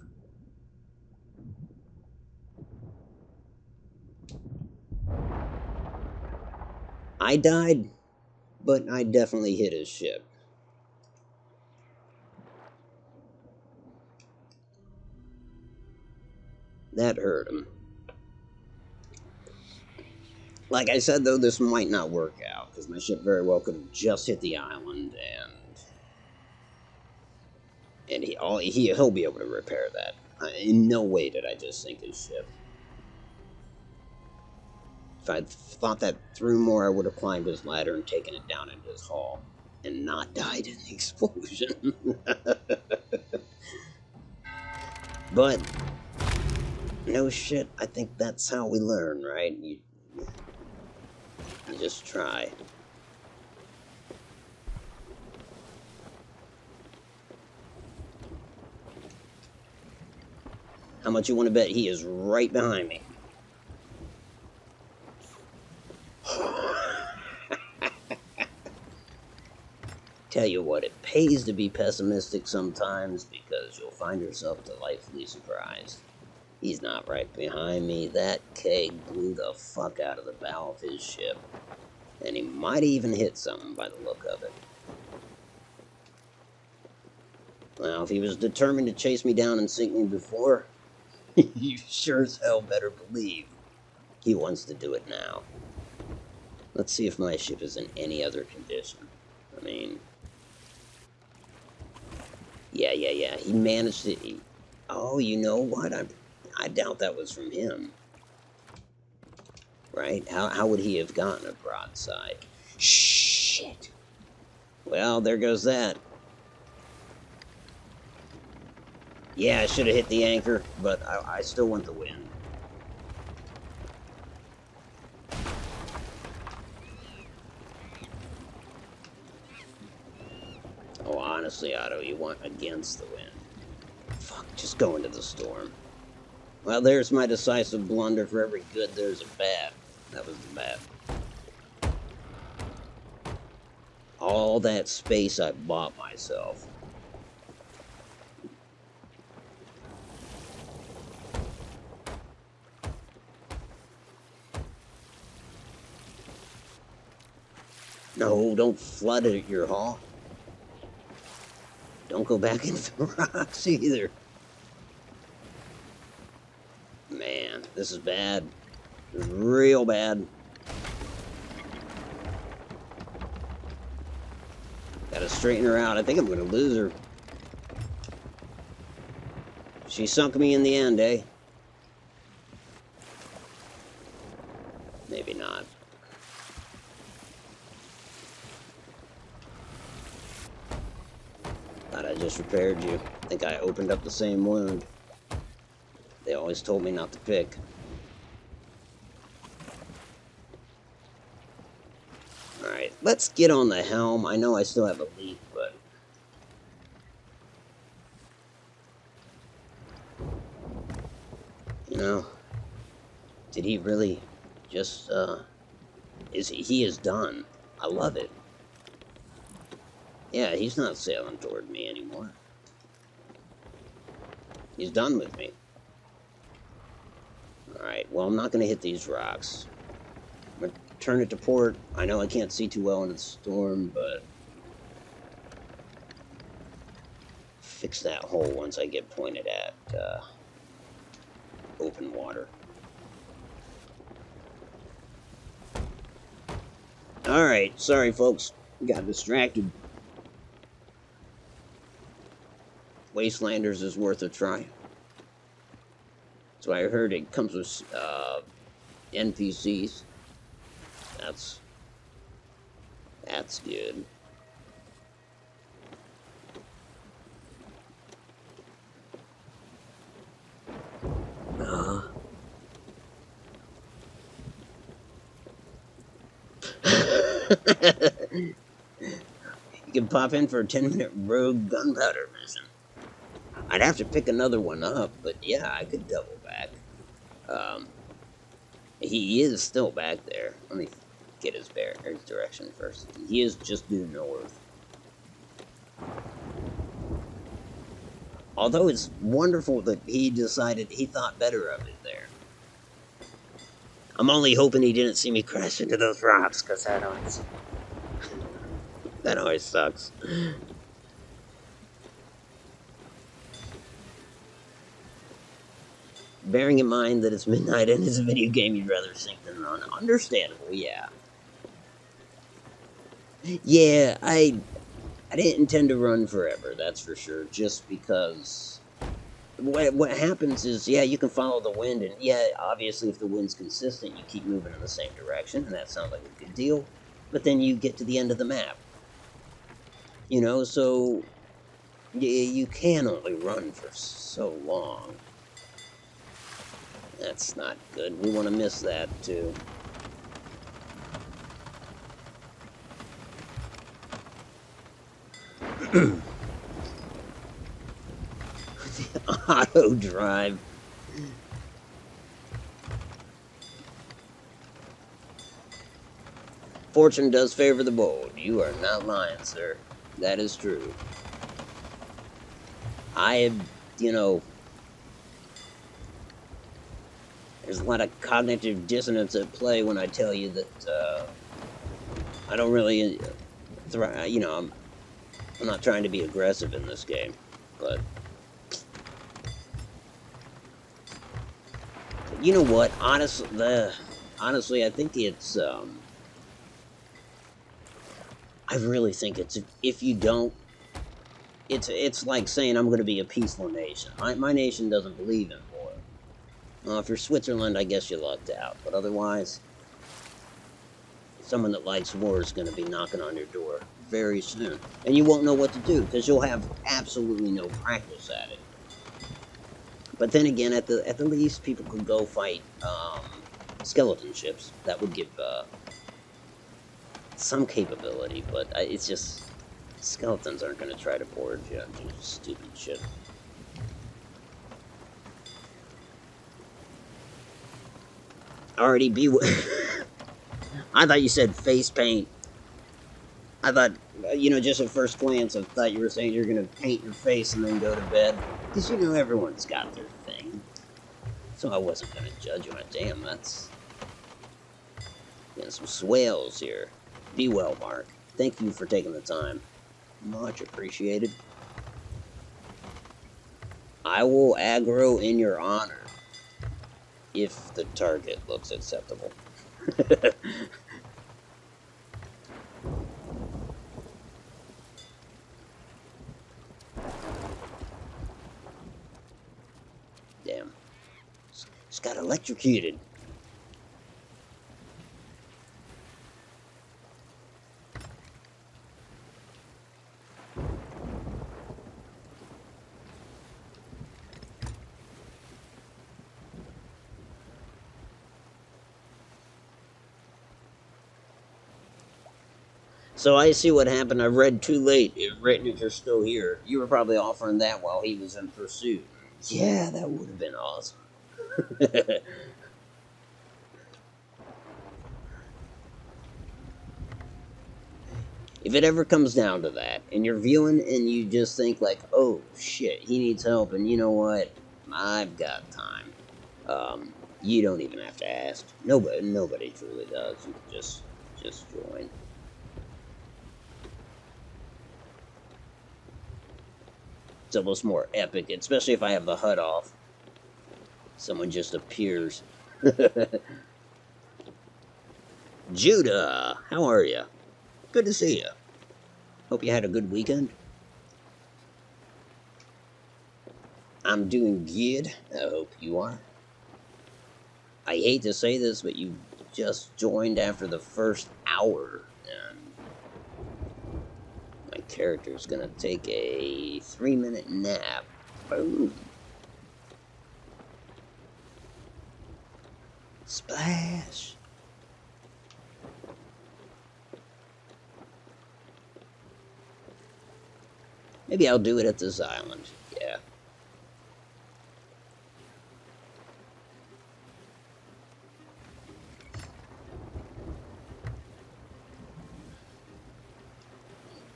[SPEAKER 1] I died, but I definitely hit his ship. That hurt him. Like I said, though, this might not work out, because my ship very well could have just hit the island, and he'll be able to repair that. In no way did I just sink his ship. If I'd thought that through more, I would have climbed his ladder and taken it down into his hull, and not died in the explosion. But, no shit, I think that's how we learn, right? You just try. How much you want to bet he is right behind me? Tell you what, it pays to be pessimistic sometimes, because you'll find yourself delightfully surprised. He's not right behind me. That keg blew the fuck out of the bow of his ship. And he might even hit something by the look of it. Well, if he was determined to chase me down and sink me before, you sure as hell better believe he wants to do it now. Let's see if my ship is in any other condition. I mean... Yeah. He managed to... Oh, you know what? I doubt that was from him. Right? How would he have gotten a broadside? Shit. Well, there goes that. Yeah, I should have hit the anchor, but I still want the wind. Oh, honestly, Otto, you want against the wind. Fuck, just go into the storm. Well, there's my decisive blunder. For every good, there's a bad. That was the bad. All that space I bought myself. No, don't flood it at your hull. Don't go back into the rocks either. Man, this is bad. This is real bad. Gotta straighten her out. I think I'm gonna lose her. She sunk me in the end, eh? Maybe not. Thought I just repaired you. I think I opened up the same wound. They always told me not to pick. Alright, let's get on the helm. I know I still have a leak, but... You know... Did he really just, He is done. I love it. Yeah, he's not sailing toward me anymore. He's done with me. Alright, well, I'm not going to hit these rocks. I'm going to turn it to port. I know I can't see too well in the storm, but... fix that hole once I get pointed at, open water. Alright, sorry folks. Got distracted. Wastelanders is worth a try. So I heard it comes with NPCs. That's good. You can pop in for a 10-minute rogue gunpowder mission. I'd have to pick another one up, but yeah, I could double back. He is still back there. Let me get his direction first. He is just due north. Although it's wonderful that he thought better of it there. I'm only hoping he didn't see me crash into those rocks, because that always sucks. Bearing in mind that it's midnight and it's a video game you'd rather sink than run. Understandable, yeah. Yeah, I didn't intend to run forever, that's for sure, just because what happens is, yeah, you can follow the wind, and yeah, obviously if the wind's consistent, you keep moving in the same direction, and that sounds like a good deal, but then you get to the end of the map. You know, so you can only run for so long. That's not good. We want to miss that, too. The auto drive. Fortune does favor the bold. You are not lying, sir. That is true. There's a lot of cognitive dissonance at play when I tell you that, I don't really, I'm not trying to be aggressive in this game, but you know what? Honestly, I think it's, I really think it's, if you don't, it's like saying I'm going to be a peaceful nation. My nation doesn't believe in war. Well, if you're Switzerland, I guess you lucked out, but otherwise, someone that likes war is going to be knocking on your door very soon, and you won't know what to do because you'll have absolutely no practice at it. But then again, at the least, people could go fight skeleton ships. That would give some capability, but it's just skeletons aren't going to try to board you and do stupid shit. Already be. I thought you said face paint. I thought, just at first glance, I thought you were saying you're going to paint your face and then go to bed. Because, everyone's got their thing. So I wasn't going to judge you on it. Damn, that's... Getting some swales here. Be well, Mark. Thank you for taking the time. Much appreciated. I will aggro in your honor. If the target looks acceptable. Damn. Just got electrocuted. So I see what happened. I read too late. If you're still here, you were probably offering that while he was in pursuit. Yeah, that would have been awesome. If it ever comes down to that, and you're viewing and you just think like, oh shit, he needs help, and you know what? I've got time. You don't even have to ask. Nobody truly does. You just join. It's almost more epic, especially if I have the HUD off. Someone just appears. Judah, how are you? Good to see you. Hope you had a good weekend. I'm doing good. I hope you are. I hate to say this, but you just joined after the first hour, and my character's gonna take a 3-minute nap. Boom. Splash. Maybe I'll do it at this island. Yeah.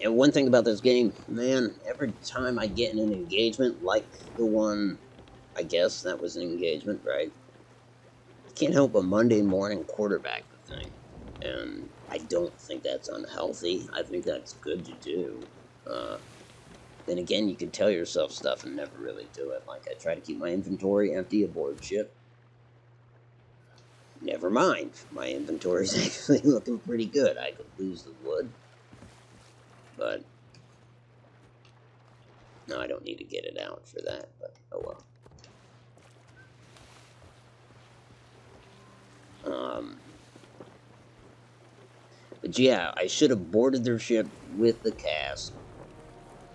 [SPEAKER 1] And one thing about this game, man, every time I get in an engagement like the one, I guess that was an engagement, right? I can't help but Monday morning quarterback the thing. And I don't think that's unhealthy. I think that's good to do. Uh, then again, you can tell yourself stuff and never really do it. Like, I try to keep my inventory empty aboard ship. Never mind. My inventory's actually looking pretty good. I could lose the wood. But, no, I don't need to get it out for that. But, oh well. But yeah, I should have boarded their ship with the cast.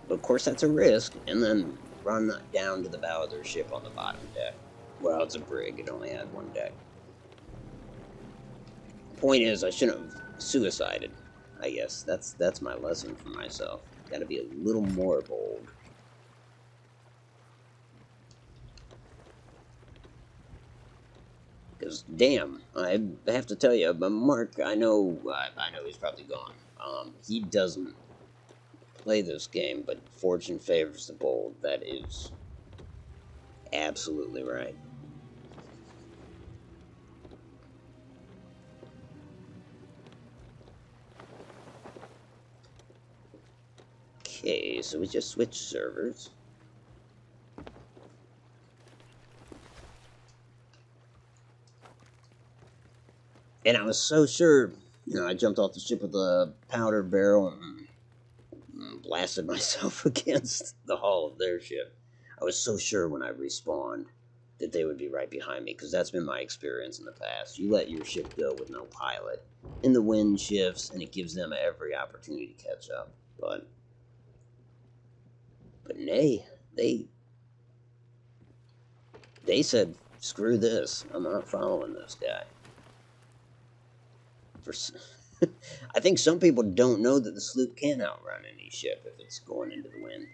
[SPEAKER 1] But of course, that's a risk. And then run down to the bow of their ship on the bottom deck. Well, it's a brig. It only had one deck. Point is, I shouldn't have suicided. I guess that's my lesson for myself. Got to be a little more bold. Because damn, I have to tell you, but Mark, I know he's probably gone. He doesn't play this game, but fortune favors the bold. That is absolutely right. Okay, so we just switched servers. And I was so sure, I jumped off the ship with a powder barrel and blasted myself against the hull of their ship. I was so sure when I respawned that they would be right behind me, because that's been my experience in the past. You let your ship go with no pilot, and the wind shifts, and it gives them every opportunity to catch up. But nay, they said, screw this. I'm not following this guy. For I think some people don't know that the sloop can outrun any ship if it's going into the wind.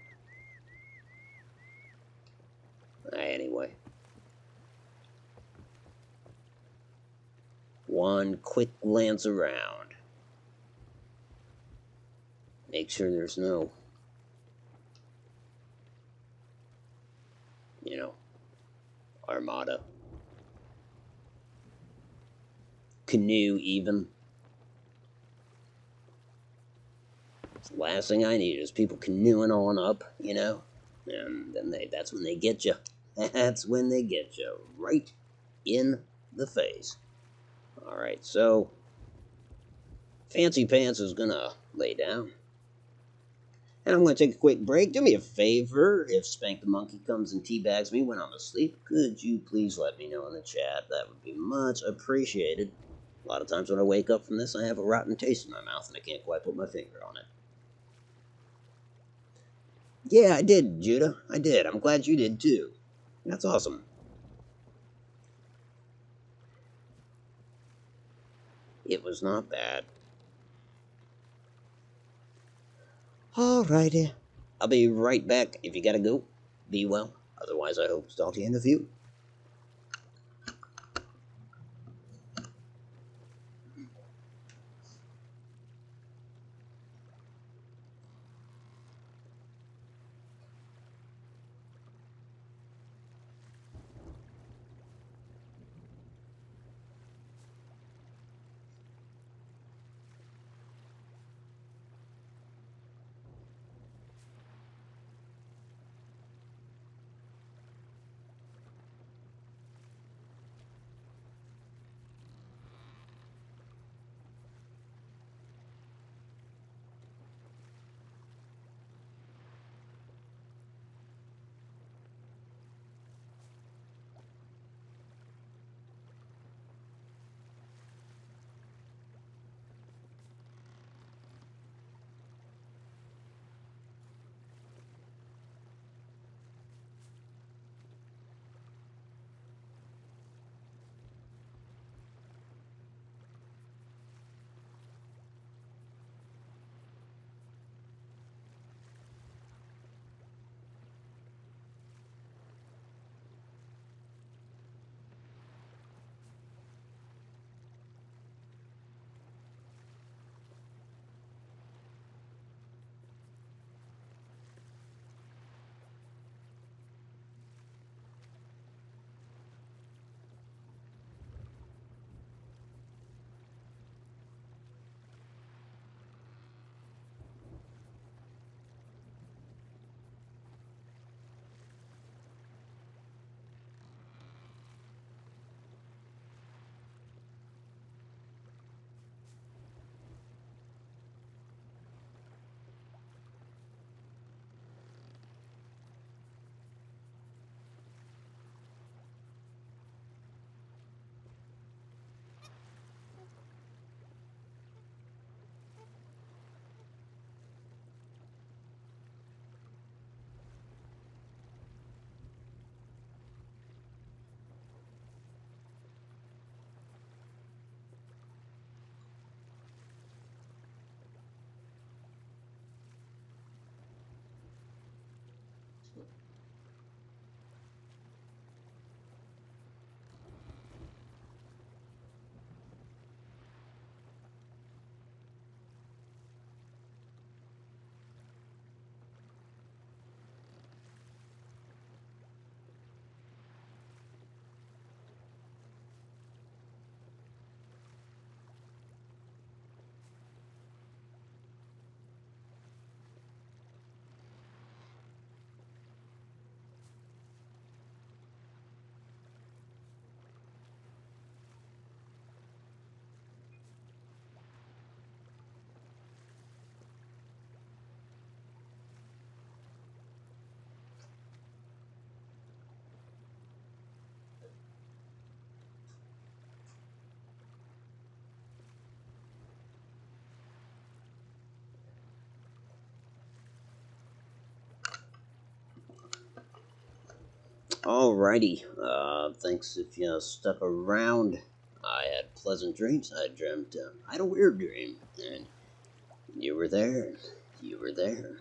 [SPEAKER 1] Anyway. One quick glance around. Make sure there's no, armada. Canoe, even. The last thing I need is people canoeing on up, and then that's when they get you. That's when they get you. Right in the face. Alright, so Fancy Pants is gonna lay down. And I'm going to take a quick break. Do me a favor. If Spank the Monkey comes and teabags me when I'm asleep, could you please let me know in the chat? That would be much appreciated. A lot of times when I wake up from this, I have a rotten taste in my mouth and I can't quite put my finger on it. Yeah, I did, Judah. I did. I'm glad you did too. That's awesome. It was not bad. Alrighty. I'll be right back. If you gotta go, be well. Otherwise, I hope to talk to you in a few. Alrighty. Thanks if you stuck around. I had pleasant dreams. I dreamt I had a weird dream, and you were there, and you were there,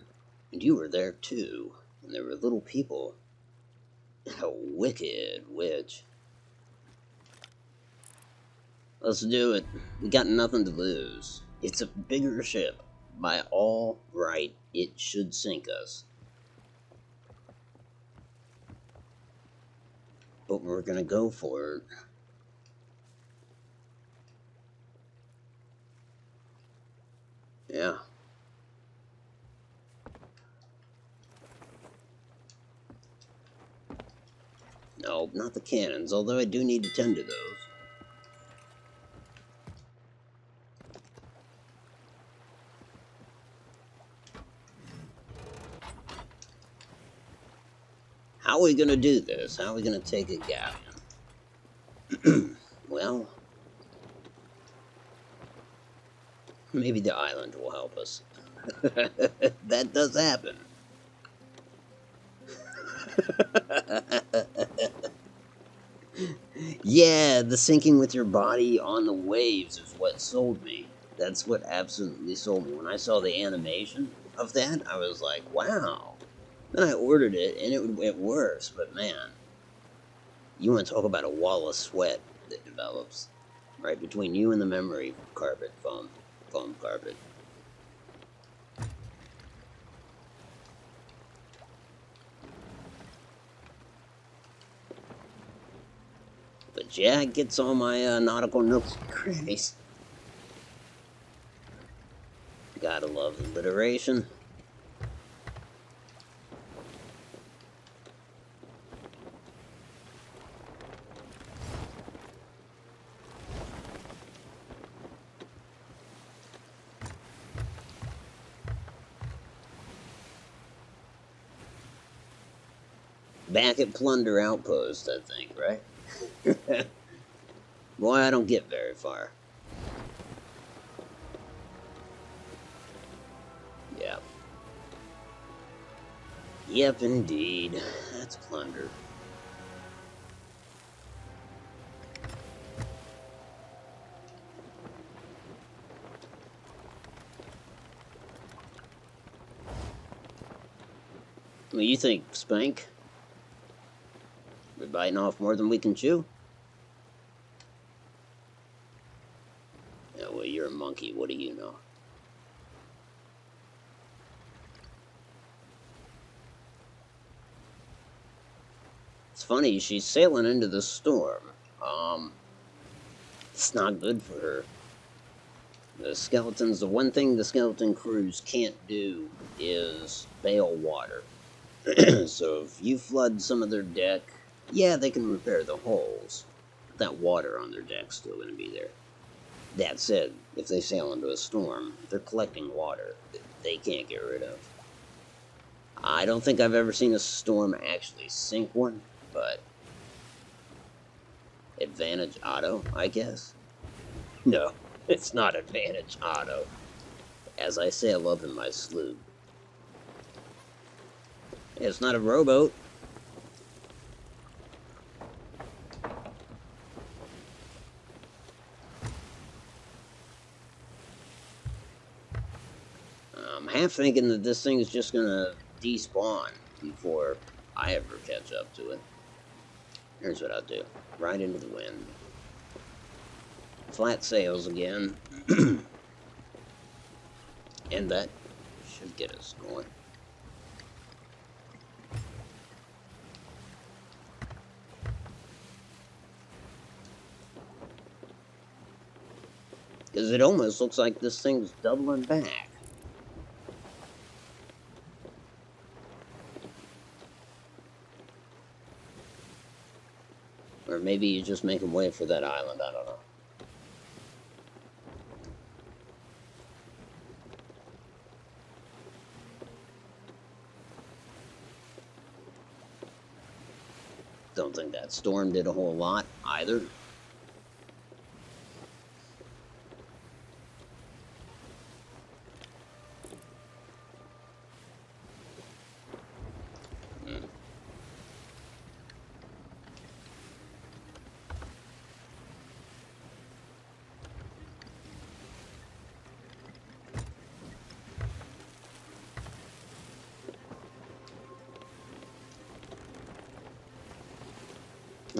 [SPEAKER 1] and you were there too. And there were little people, and a wicked witch. Let's do it. We got nothing to lose. It's a bigger ship. By all right, it should sink us. But we're gonna go for it. Yeah. No, not the cannons, although I do need to tend to those. How are we gonna do this? How are we gonna take a galleon? Well, maybe the island will help us. That does happen. Yeah, the sinking with your body on the waves is what sold me. That's what absolutely sold me. When I saw the animation of that, I was like, wow. Then I ordered it, and it works, but man, you want to talk about a wall of sweat that develops right between you and the memory carpet, foam carpet. But yeah, it gets all my nautical nooks and crannies. Gotta love alliteration. Back at Plunder Outpost, I think, right? Boy, I don't get very far. Yep. Yep, indeed. That's Plunder. What do you think, Spank? We're biting off more than we can chew? Yeah, well, you're a monkey. What do you know? It's funny, she's sailing into the storm. It's not good for her. The one thing the skeleton crews can't do is bail water. So if you flood some of their deck, yeah, they can repair the holes. But that water on their deck's still going to be there. That said, if they sail into a storm, they're collecting water that they can't get rid of. I don't think I've ever seen a storm actually sink one, but advantage auto, I guess? No, it's not advantage auto. As I sail up in my sloop. It's not a rowboat. I'm half thinking that this thing is just gonna despawn before I ever catch up to it. Here's what I'll do. Right into the wind. Flat sails again. And that should get us going. Because it almost looks like this thing's doubling back. Or maybe you just make them wait for that island, I don't know. Don't think that storm did a whole lot either.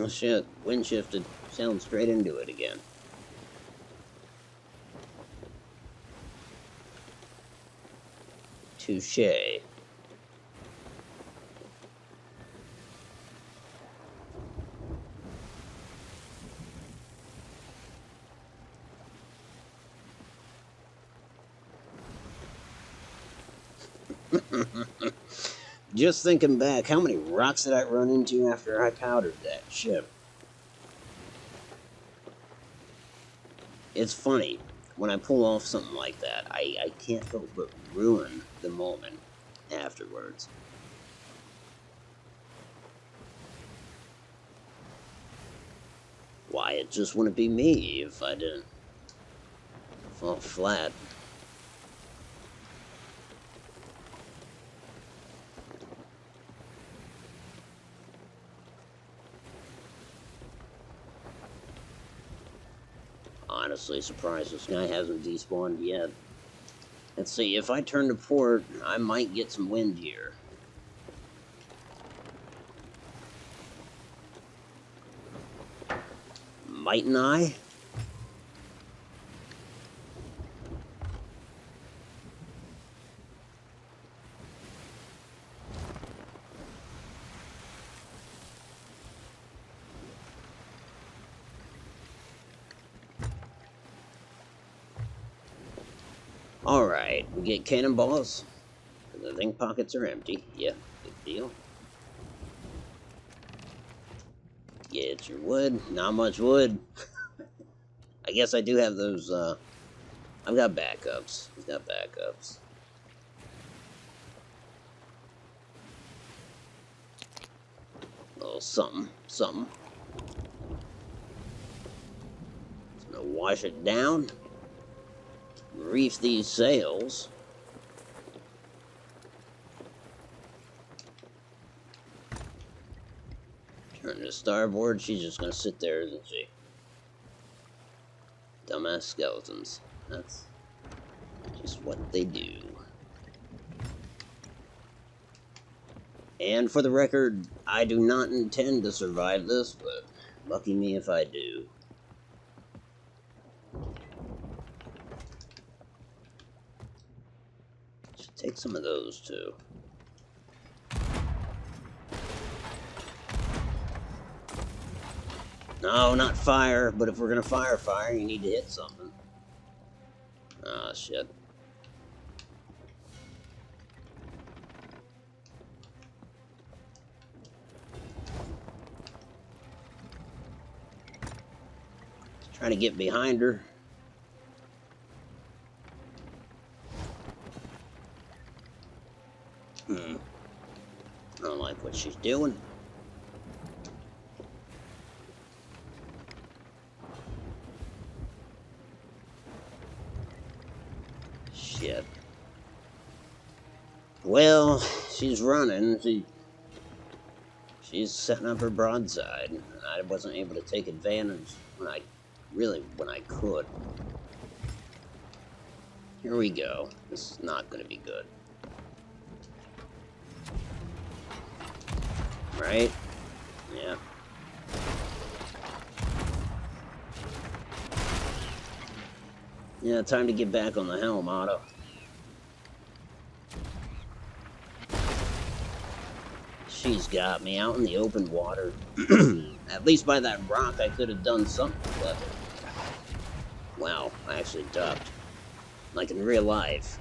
[SPEAKER 1] Oh shit, wind shifted. Sailed straight into it again. Touché. Just thinking back, how many rocks did I run into after I powdered that ship? It's funny, when I pull off something like that, I can't help but ruin the moment afterwards. Why, it just wouldn't be me if I didn't fall flat. Honestly surprised this guy hasn't despawned yet. Let's see, if I turn to port, I might get some wind here. Mightn't I? Alright, we get cannonballs. I think pockets are empty. Yeah, good deal. Get your wood. Not much wood. I guess I do have those, I've got backups. I've got backups. A little something, something. Just gonna wash it down. Reef these sails. Turn to starboard. She's just gonna sit there, isn't she? Dumbass skeletons. That's just what they do. And for the record, I do not intend to survive this, but lucky me if I do. Should take some of those too. No, not fire, but if we're gonna fire, you need to hit something. Ah, shit. Trying to get behind her. I don't like what she's doing. Shit. Well, she's running. She's setting up her broadside. I wasn't able to take advantage when I could. Here we go. This is not going to be good. Right? Yeah. Yeah, time to get back on the helm, Otto. She's got me out in the open water. At least by that rock, I could have done something clever. Wow, I actually ducked. Like in real life.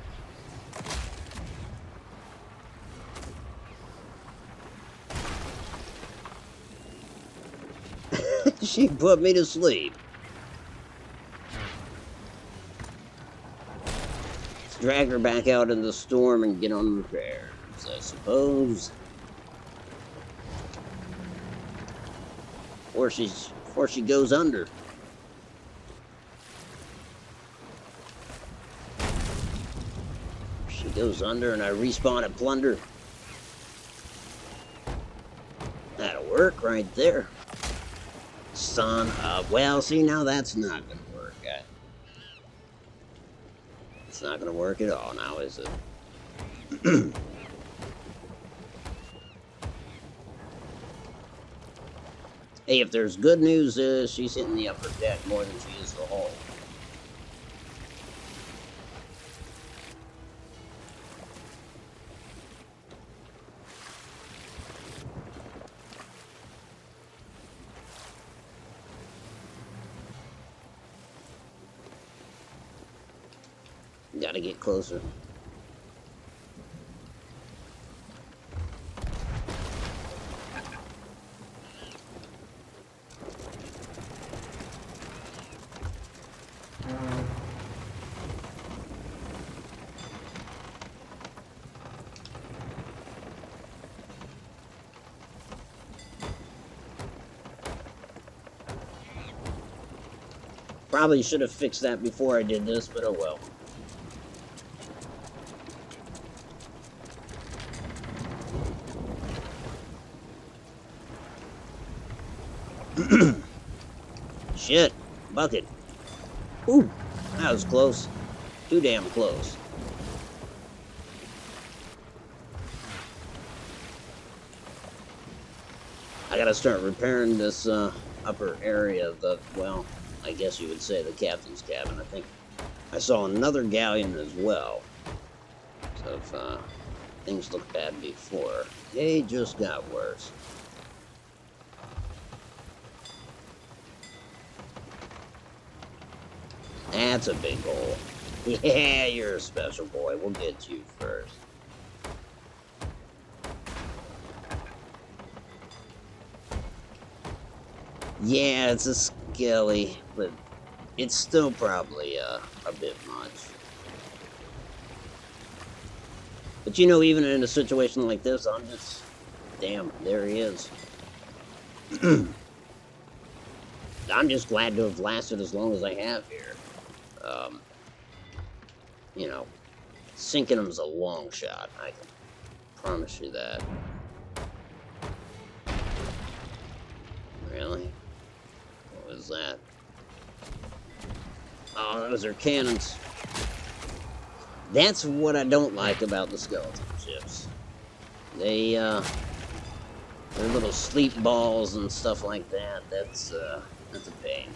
[SPEAKER 1] She put me to sleep. Let's drag her back out in the storm and get on repairs, I suppose. Or she goes under. She goes under and I respawn at plunder. That'll work right there. Son of... Well, see, now that's not gonna work. It's not gonna work at all now, is it? Hey, if there's good news, she's hitting the upper deck more than she is the hull. Gotta get closer. Probably should have fixed that before I did this, but oh well. Shit. Bucket. Ooh, that was close. Too damn close. I gotta start repairing this upper area of the, well, I guess you would say the captain's cabin. I think I saw another galleon as well. So if things looked bad before, they just got worse. That's a big hole. Yeah, you're a special boy. We'll get you first. Yeah, it's a skelly, but it's still probably a bit much. But you know, even in a situation like this, I'm just... Damn, there he is. I'm just glad to have lasted as long as I have here. You know, sinking him's a long shot. I can promise you that. Really? What was that? Oh, those are cannons. That's what I don't like about the skeleton ships. They're little sleep balls and stuff like that. That's a pain.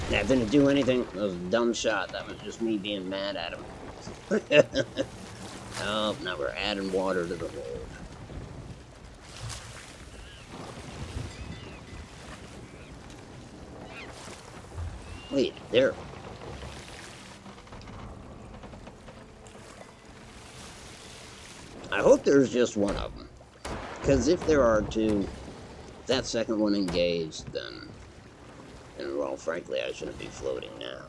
[SPEAKER 1] That didn't do anything. That was a dumb shot. That was just me being mad at him. Oh, now we're adding water to the hold. Wait, there. I hope there's just one of them. Because if there are two, if that second one engaged, then well, frankly, I shouldn't be floating now.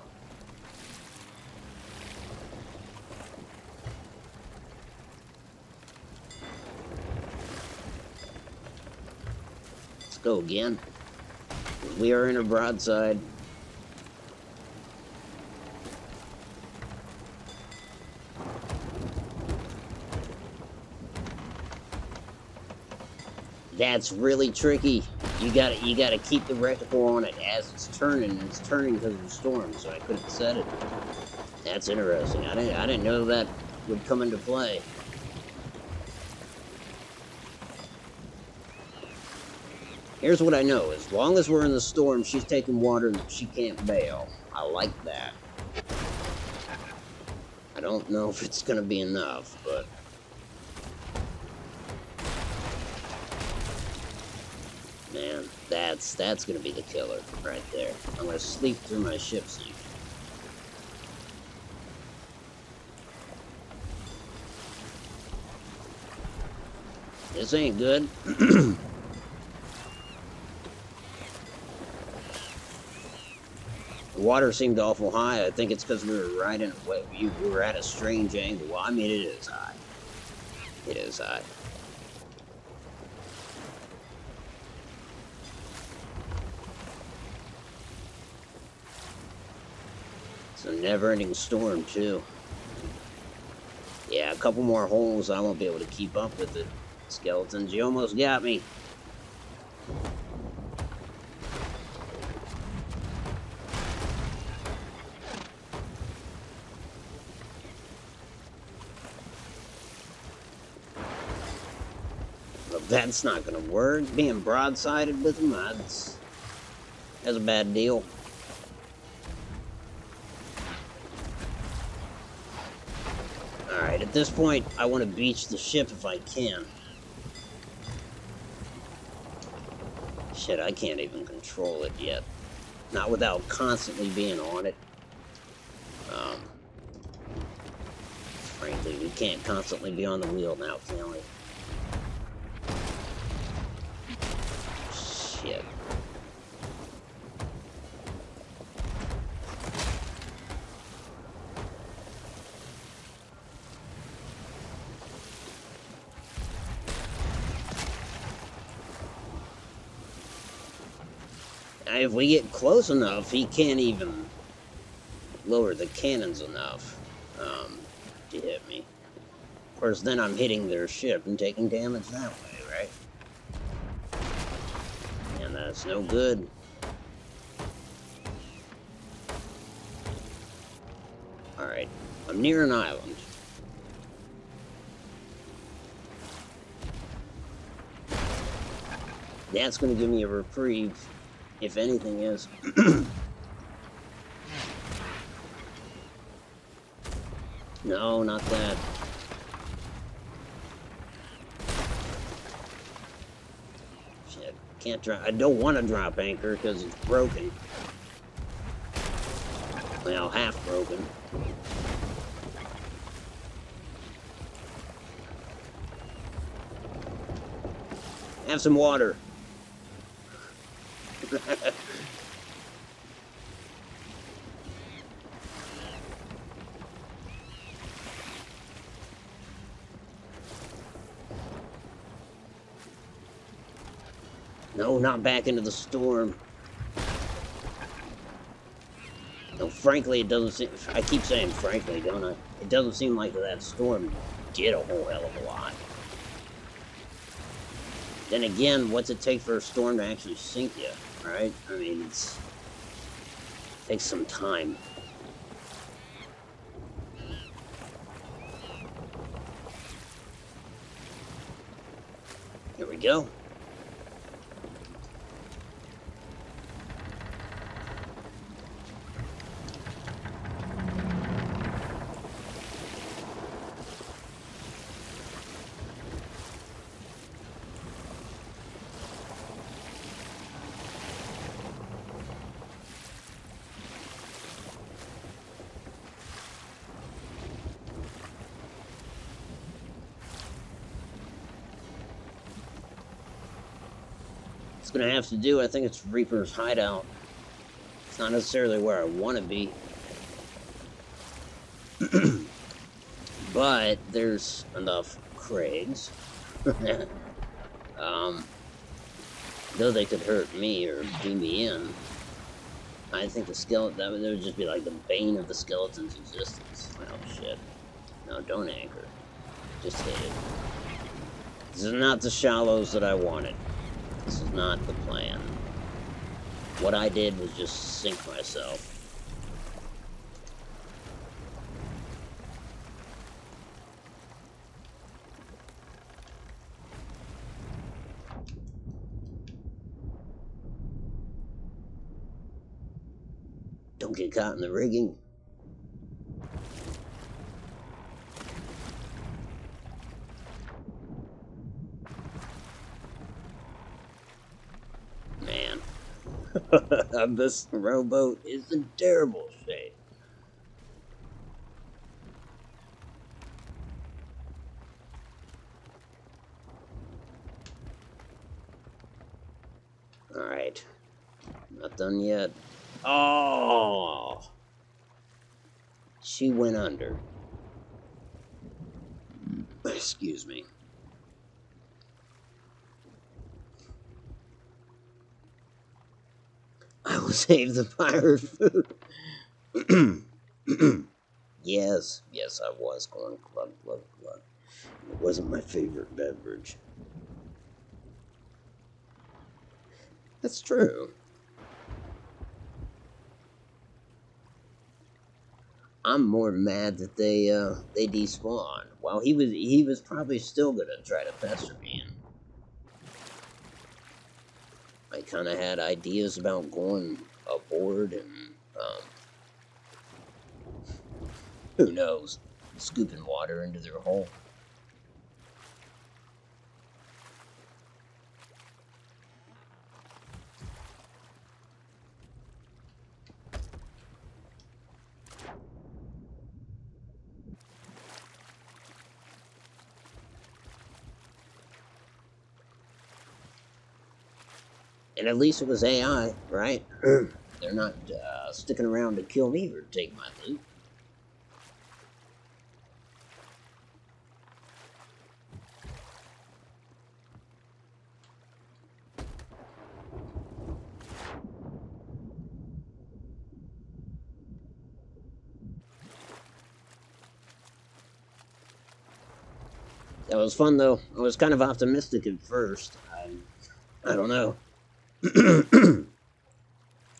[SPEAKER 1] Let's go again. We are in a broadside. That's really tricky. You gotta keep the reticle on it as it's turning, and it's turning because of the storm, so I couldn't set it. That's interesting. I didn't know that would come into play. Here's what I know. As long as we're in the storm, she's taking water that she can't bail. I like that. I don't know if it's gonna be enough, but... Man, that's gonna be the killer right there. I'm gonna sleep through my ship sink. This ain't good. The water seemed awful high. I think it's because we were riding. We were at a strange angle. Well, I mean, it is high. It is high. It's a never-ending storm, too. Yeah, a couple more holes, I won't be able to keep up with it. Skeletons, you almost got me. That's not gonna work. Being broadsided with them, that's a bad deal. Alright, at this point, I want to beach the ship if I can. Shit, I can't even control it yet. Not without constantly being on it. Frankly, we can't constantly be on the wheel now, can we? Shit. If we get close enough, he can't even lower the cannons enough to hit me. Of course, then I'm hitting their ship and taking damage that way, right? And that's no good. Alright, I'm near an island. That's going to give me a reprieve, if anything is. No, not that. Shit, can't drop. I don't want to drop anchor because it's broken. Well, half broken. Have some water. No, not back into the storm. No, frankly, it doesn't seem... I keep saying frankly, don't I? It doesn't seem like that storm did a whole hell of a lot. Then again, what's it take for a storm to actually sink you, right? I mean, it takes some time. Here we go. Gonna have to do. I think it's Reaper's hideout. It's not necessarily where I want to be. But there's enough Craigs. Though they could hurt me or do me in. I think the skeleton, that would just be like the bane of the skeleton's existence. Oh shit. No, don't anchor. Just hit it. This is not the shallows that I wanted. This is not the plan. What I did was just sink myself. Don't get caught in the rigging. This rowboat is in terrible shape. Alright. Not done yet. Oh! She went under. Excuse me. I will save the pirate food. Yes, I was going glug, glug, glug. It wasn't my favorite beverage. That's true. I'm more mad that they despawned. While he was probably still gonna try to pester me. I kind of had ideas about going aboard and, who knows, scooping water into their hull. And at least it was AI, right? They're not sticking around to kill me or take my loot. That was fun, though. I was kind of optimistic at first. I don't know.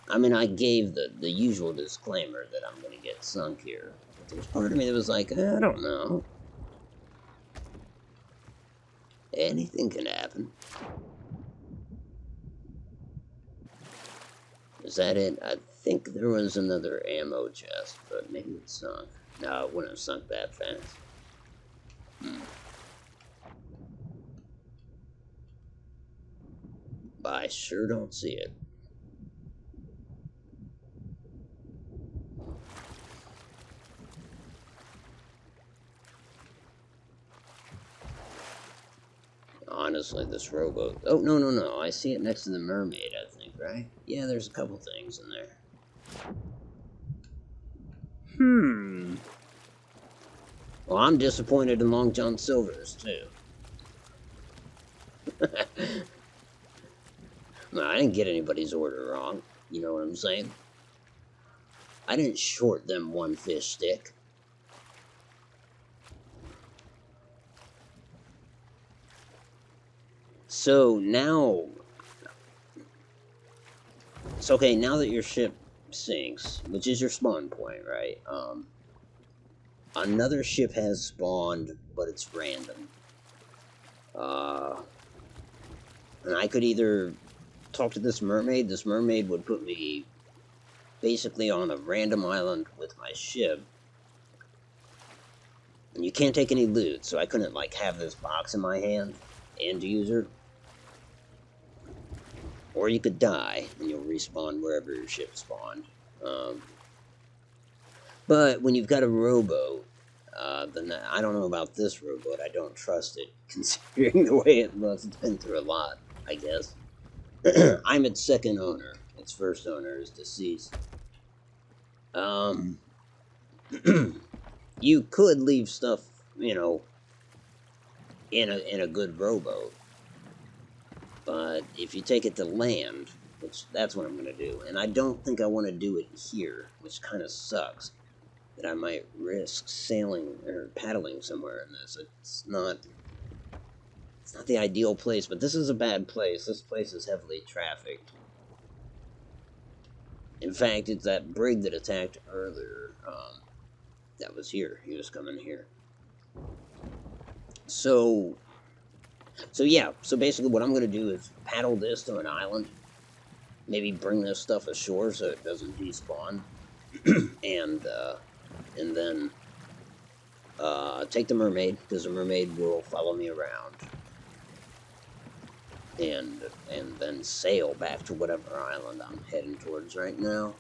[SPEAKER 1] I mean, I gave the usual disclaimer that I'm going to get sunk here. But there's part of me that was like, I don't know. Anything can happen. Is that it? I think there was another ammo chest, but maybe it sunk. No, it wouldn't have sunk that fast. But I sure don't see it. Honestly, this rowboat... Oh, no. I see it next to the mermaid, I think, right? Yeah, there's a couple things in there. Well, I'm disappointed in Long John Silver's, too. No, I didn't get anybody's order wrong. You know what I'm saying? I didn't short them one fish stick. So now... It's okay, now that your ship sinks, which is your spawn point, right? Another ship has spawned, but it's random. And I could either talk to this mermaid. This mermaid would put me basically on a random island with my ship. And you can't take any loot, so I couldn't, like, have this box in my hand and use her. Or you could die, and you'll respawn wherever your ship spawned. But when you've got a rowboat, then I don't know about this rowboat. I don't trust it, considering the way it looks. It's been through a lot, I guess. I'm its second owner. Its first owner is deceased. You could leave stuff, you know, in a good rowboat. But if you take it to land, which that's what I'm going to do, and I don't think I want to do it here, which kind of sucks, that I might risk sailing or paddling somewhere in this. It's not the ideal place, but this is a bad place. This place is heavily trafficked. In fact, it's that brig that attacked earlier that was here. He was coming here. So yeah, so basically what I'm going to do is paddle this to an island, maybe bring this stuff ashore so it doesn't despawn, and then take the mermaid, because the mermaid will follow me around, and then sail back to whatever island I'm heading towards right now.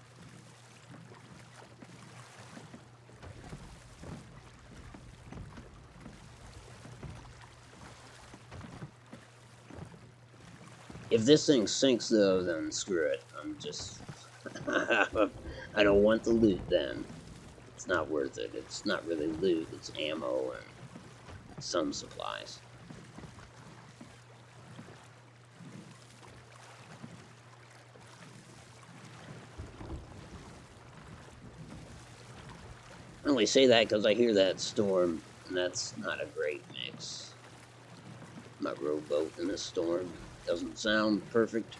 [SPEAKER 1] If this thing sinks, though, then screw it. I'm just... I don't want the loot, then. It's not worth it. It's not really loot. It's ammo and some supplies. I only say that because I hear that storm, and that's not a great mix. My rowboat in a storm. Doesn't sound perfect.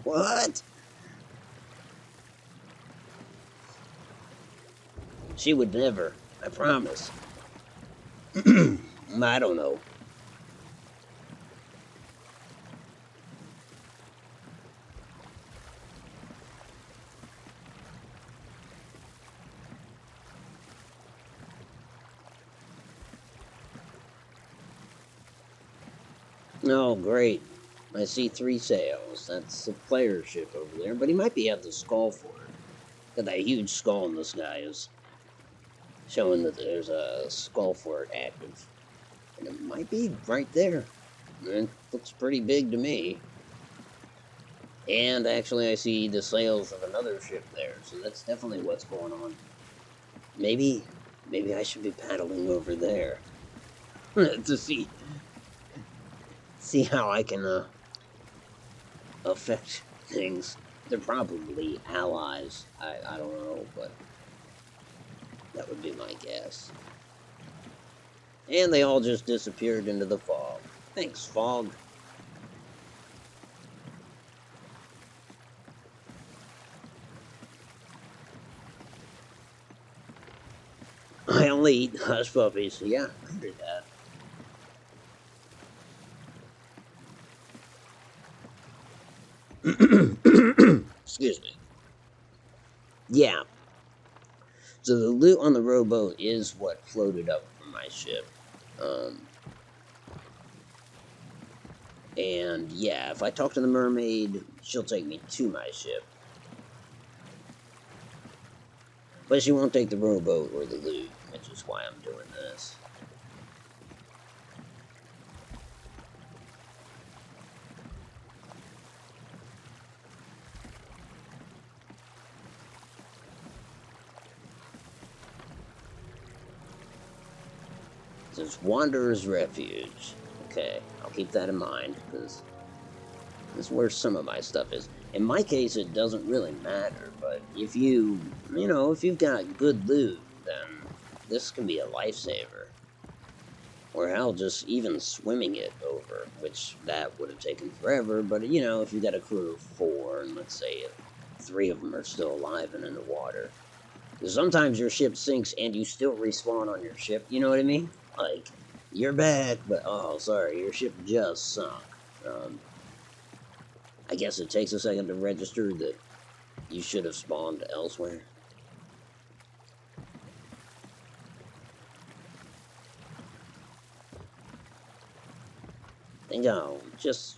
[SPEAKER 1] What? She would never. I promise. I don't know. Oh, great. I see 3 sails. That's a player ship over there, but he might be at the skull fort. Got that huge skull in the sky is showing that there's a skull fort active. And it might be right there. It looks pretty big to me. And actually, I see the sails of another ship there, so that's definitely what's going on. Maybe I should be paddling over there to see how I can affect things. They're probably allies. I don't know, but that would be my guess. And they all just disappeared into the fog. Thanks, fog. I only eat hush puppies. Yeah, I heard that. Excuse me. Yeah. So the loot on the rowboat is what floated up from my ship. And yeah, if I talk to the mermaid, she'll take me to my ship. But she won't take the rowboat or the loot, which is why I'm doing this. It says Wanderer's Refuge. Okay, I'll keep that in mind, because this is where some of my stuff is. In my case, it doesn't really matter, but if if you've got good loot, then this can be a lifesaver. Or hell, just even swimming it over, which that would have taken forever, but if you've got a crew of 4, and let's say 3 of them are still alive and in the water. Because sometimes your ship sinks and you still respawn on your ship, you know what I mean? Like, you're back, but oh, sorry, your ship just sunk. I guess it takes a second to register that you should have spawned elsewhere. I think I'll just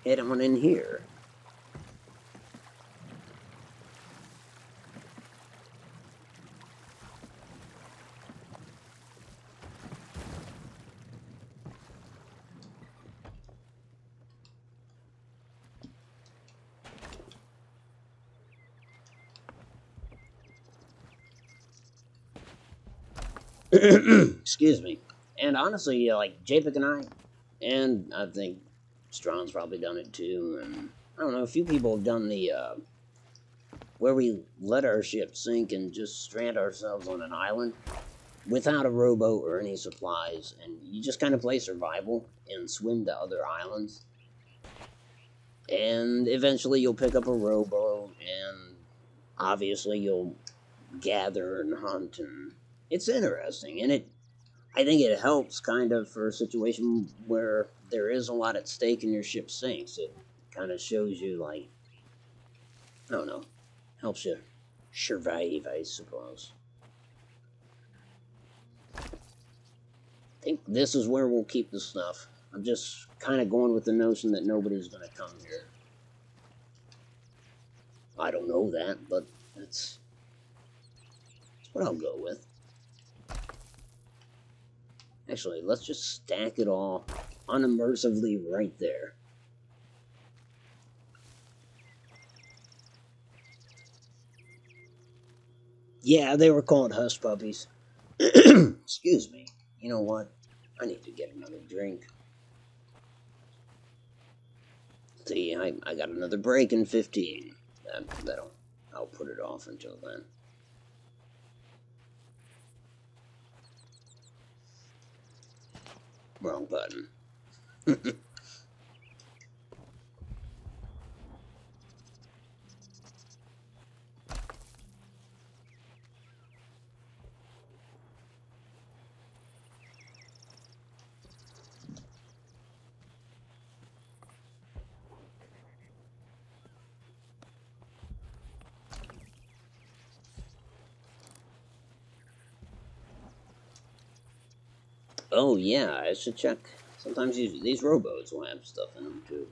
[SPEAKER 1] head on in here. Excuse me. And honestly, like Japik and I, and I think Strawn's probably done it too, and I don't know, a few people have done the where we let our ship sink and just strand ourselves on an island without a rowboat or any supplies, and you just kind of play survival and swim to other islands. And eventually you'll pick up a rowboat, and obviously you'll gather and hunt, and it's interesting, and I think it helps kind of for a situation where there is a lot at stake and your ship sinks. It kind of shows you, like, I don't know, helps you survive, I suppose. I think this is where we'll keep the stuff. I'm just kind of going with the notion that nobody's going to come here. I don't know that, but that's what I'll go with. Actually, let's just stack it all unimmersively right there. Yeah, they were called hush puppies. Excuse me. You know what? I need to get another drink. See, I got another break in 15. I'll put it off until then. Wrong button. Oh yeah, I should check. Sometimes these rowboats will have stuff in them too.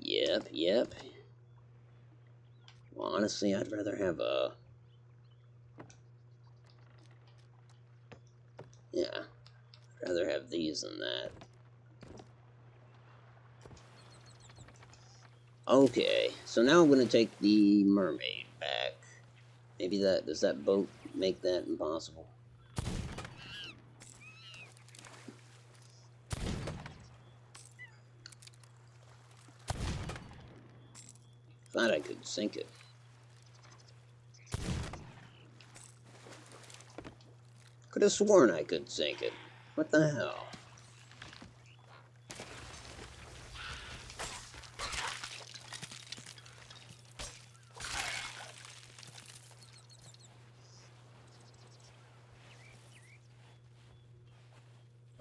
[SPEAKER 1] Yep, yep. Well, honestly, I'd rather have a... Yeah, I'd rather have these than that. Okay, so now I'm going to take the mermaid back. Maybe that... Does that boat make that impossible? Thought I could sink it. Could have sworn I could sink it. What the hell?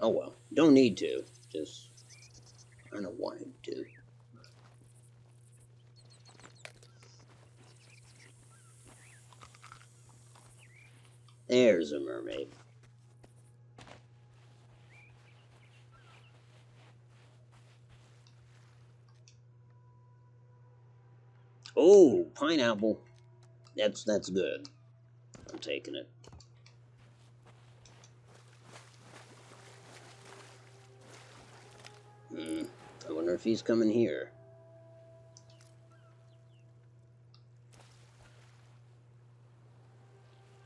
[SPEAKER 1] Oh well, don't need to. Just kind of wanted to. There's a mermaid. Oh, pineapple. That's good. I'm taking it. I wonder if he's coming here.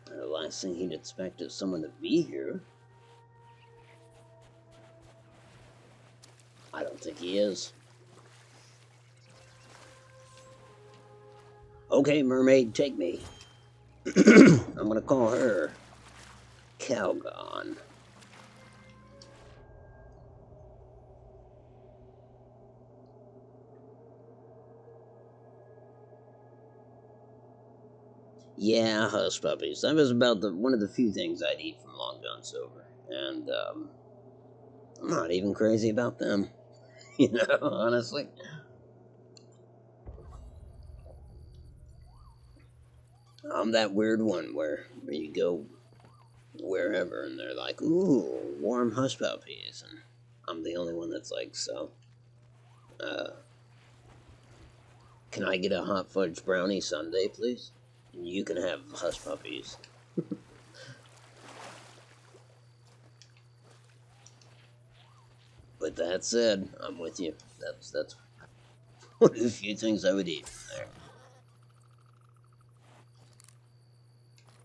[SPEAKER 1] The last thing he'd expect is someone to be here. I don't think he is. Okay, mermaid, take me. I'm gonna call her Calgon. Yeah, hush puppies. That was about one of the few things I'd eat from Long John Silver, and I'm not even crazy about them. You know, honestly. I'm that weird one where you go wherever and they're like, ooh, warm hush puppies, and I'm the only one that's like, so, uh, can I get a hot fudge brownie sundae, please? And you can have hush puppies. But that said, I'm with you. That's one of the few things I would eat from there.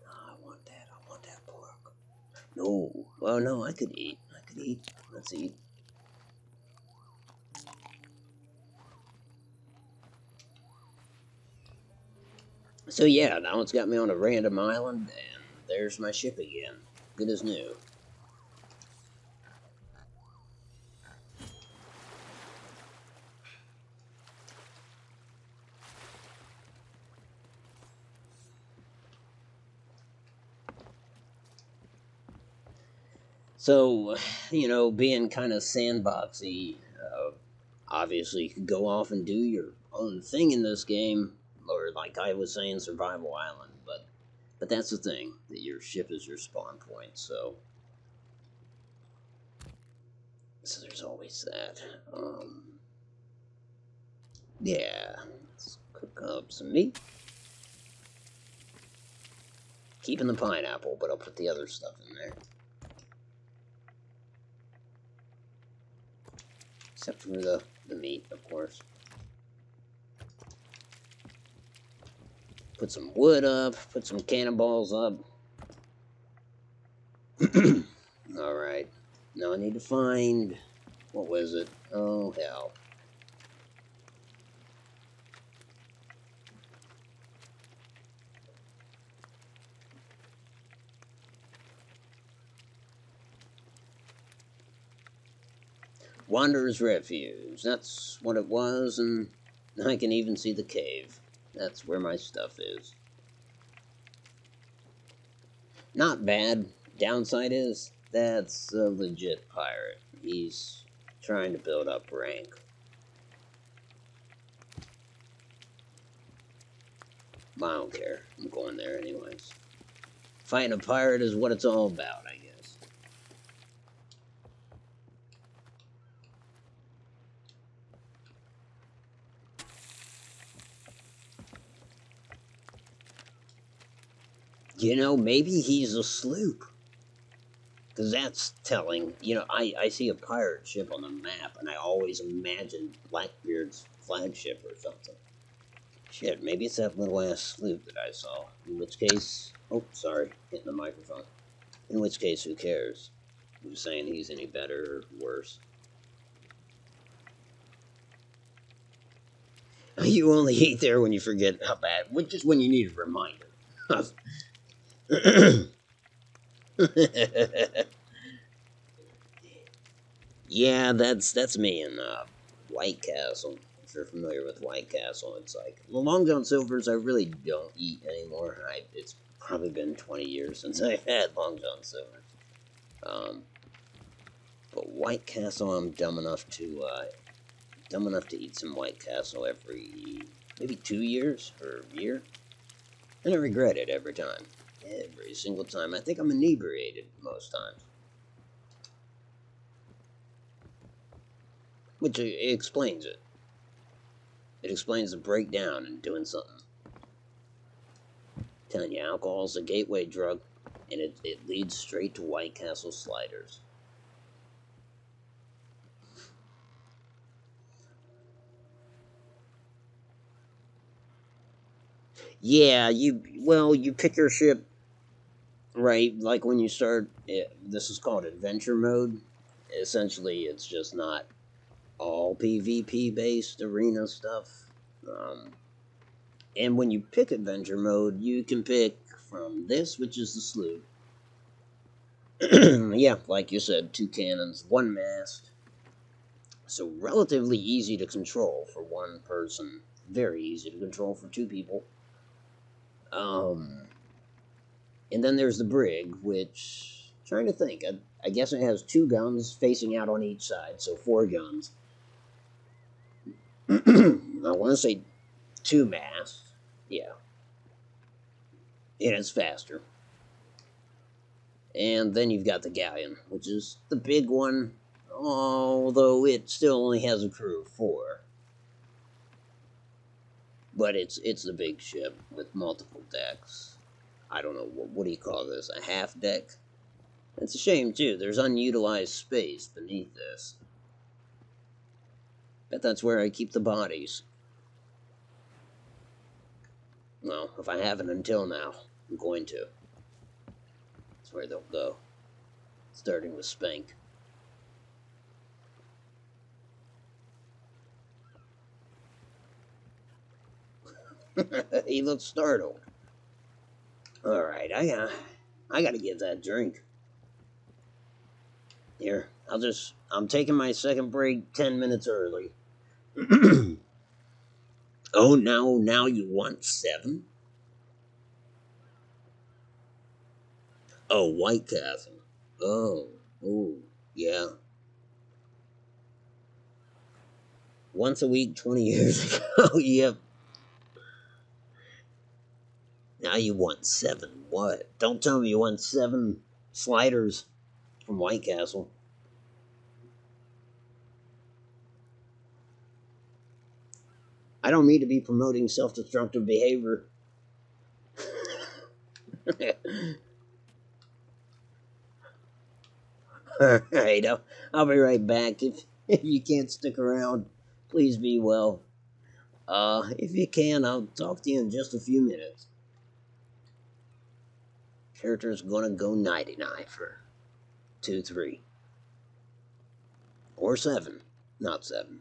[SPEAKER 1] Oh, I want that. I want that pork. No. Well, no, I could eat. I could eat. Let's eat. So yeah, now it's got me on a random island, and there's my ship again. Good as new. So, being kind of sandboxy, obviously you can go off and do your own thing in this game, or like I was saying, Survival Island. But that's the thing, that your ship is your spawn point. So there's always that. Yeah, let's cook up some meat. Keeping the pineapple, but I'll put the other stuff in there. Except for the meat, of course. Put some wood up, put some cannonballs up. Alright. Now I need to find... What was it? Oh, hell. Wanderer's Refuge. That's what it was, and I can even see the cave. That's where my stuff is. Not bad. Downside is, that's a legit pirate. He's trying to build up rank. I don't care. I'm going there anyways. Fighting a pirate is what it's all about, I guess. You know, maybe he's a sloop. Because that's telling. You know, I see a pirate ship on the map, and I always imagine Blackbeard's flagship or something. Shit, maybe it's that little ass sloop that I saw. In which case, oh, sorry, hitting the microphone. In which case, who cares? Who's saying he's any better or worse? You only eat there when you forget how bad, just when you need a reminder. Yeah, that's me in White Castle. If you're familiar with White Castle, it's like the Long John Silvers. I really don't eat anymore. It's probably been 20 years since I had Long John Silvers. But White Castle, I'm dumb enough to eat some White Castle every maybe 2 years or a year, and I regret it every time. Every single time. I think I'm inebriated most times. Which explains it. It explains the breakdown and doing something. I'm telling you, alcohol's a gateway drug, and it leads straight to White Castle sliders. Yeah, you pick your ship, right? Like when you start, this is called adventure mode. Essentially, it's just not all PvP based arena stuff. And when you pick adventure mode, you can pick from this, which is the sloop. Yeah, like you said, 2 cannons, 1 mast. So relatively easy to control for 1 person. Very easy to control for 2 people. And then there's the Brig, which, trying to think, I guess it has 2 guns facing out on each side, so 4 guns. I want to say 2 masts. Yeah. And it's faster. And then you've got the galleon, which is the big one, although it still only has a crew of 4. But it's the big ship with multiple decks. I don't know, what do you call this, a half deck? It's a shame, too. There's unutilized space beneath this. Bet that's where I keep the bodies. Well, if I haven't until now, I'm going to. That's where they'll go. Starting with Spank. He looks startled. Alright, I gotta get that drink. Here, I'm taking my second break 10 minutes early. Oh, now you want 7? Oh, White Castle. Oh, yeah. Once a week, 20 years ago. Yep. Now you want 7. What? Don't tell me you want 7 sliders from White Castle. I don't mean to be promoting self-destructive behavior. Alright, I'll be right back. If you can't stick around, please be well. If you can, I'll talk to you in just a few minutes. Character's gonna go 99 for 2, 3. Or 7. Not 7.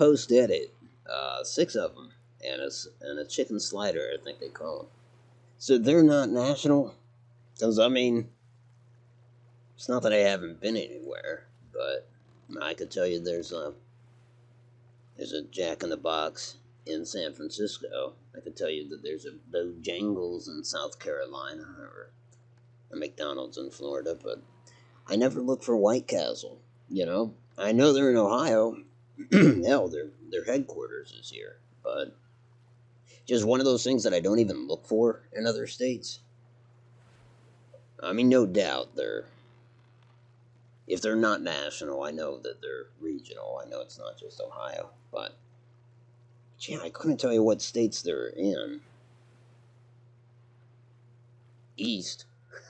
[SPEAKER 1] post edit, 6 of them, and a chicken slider, I think they call them. So they're not national, because I mean, it's not that I haven't been anywhere, but I could tell you there's a Jack in the Box in San Francisco. I could tell you that there's a Bojangles in South Carolina, or a McDonald's in Florida, but I never look for White Castle. You know, I know they're in Ohio. Hell, their headquarters is here, but just one of those things that I don't even look for in other states. I mean, no doubt if they're not national, I know that they're regional. I know it's not just Ohio, but yeah, I couldn't tell you what states they're in. East.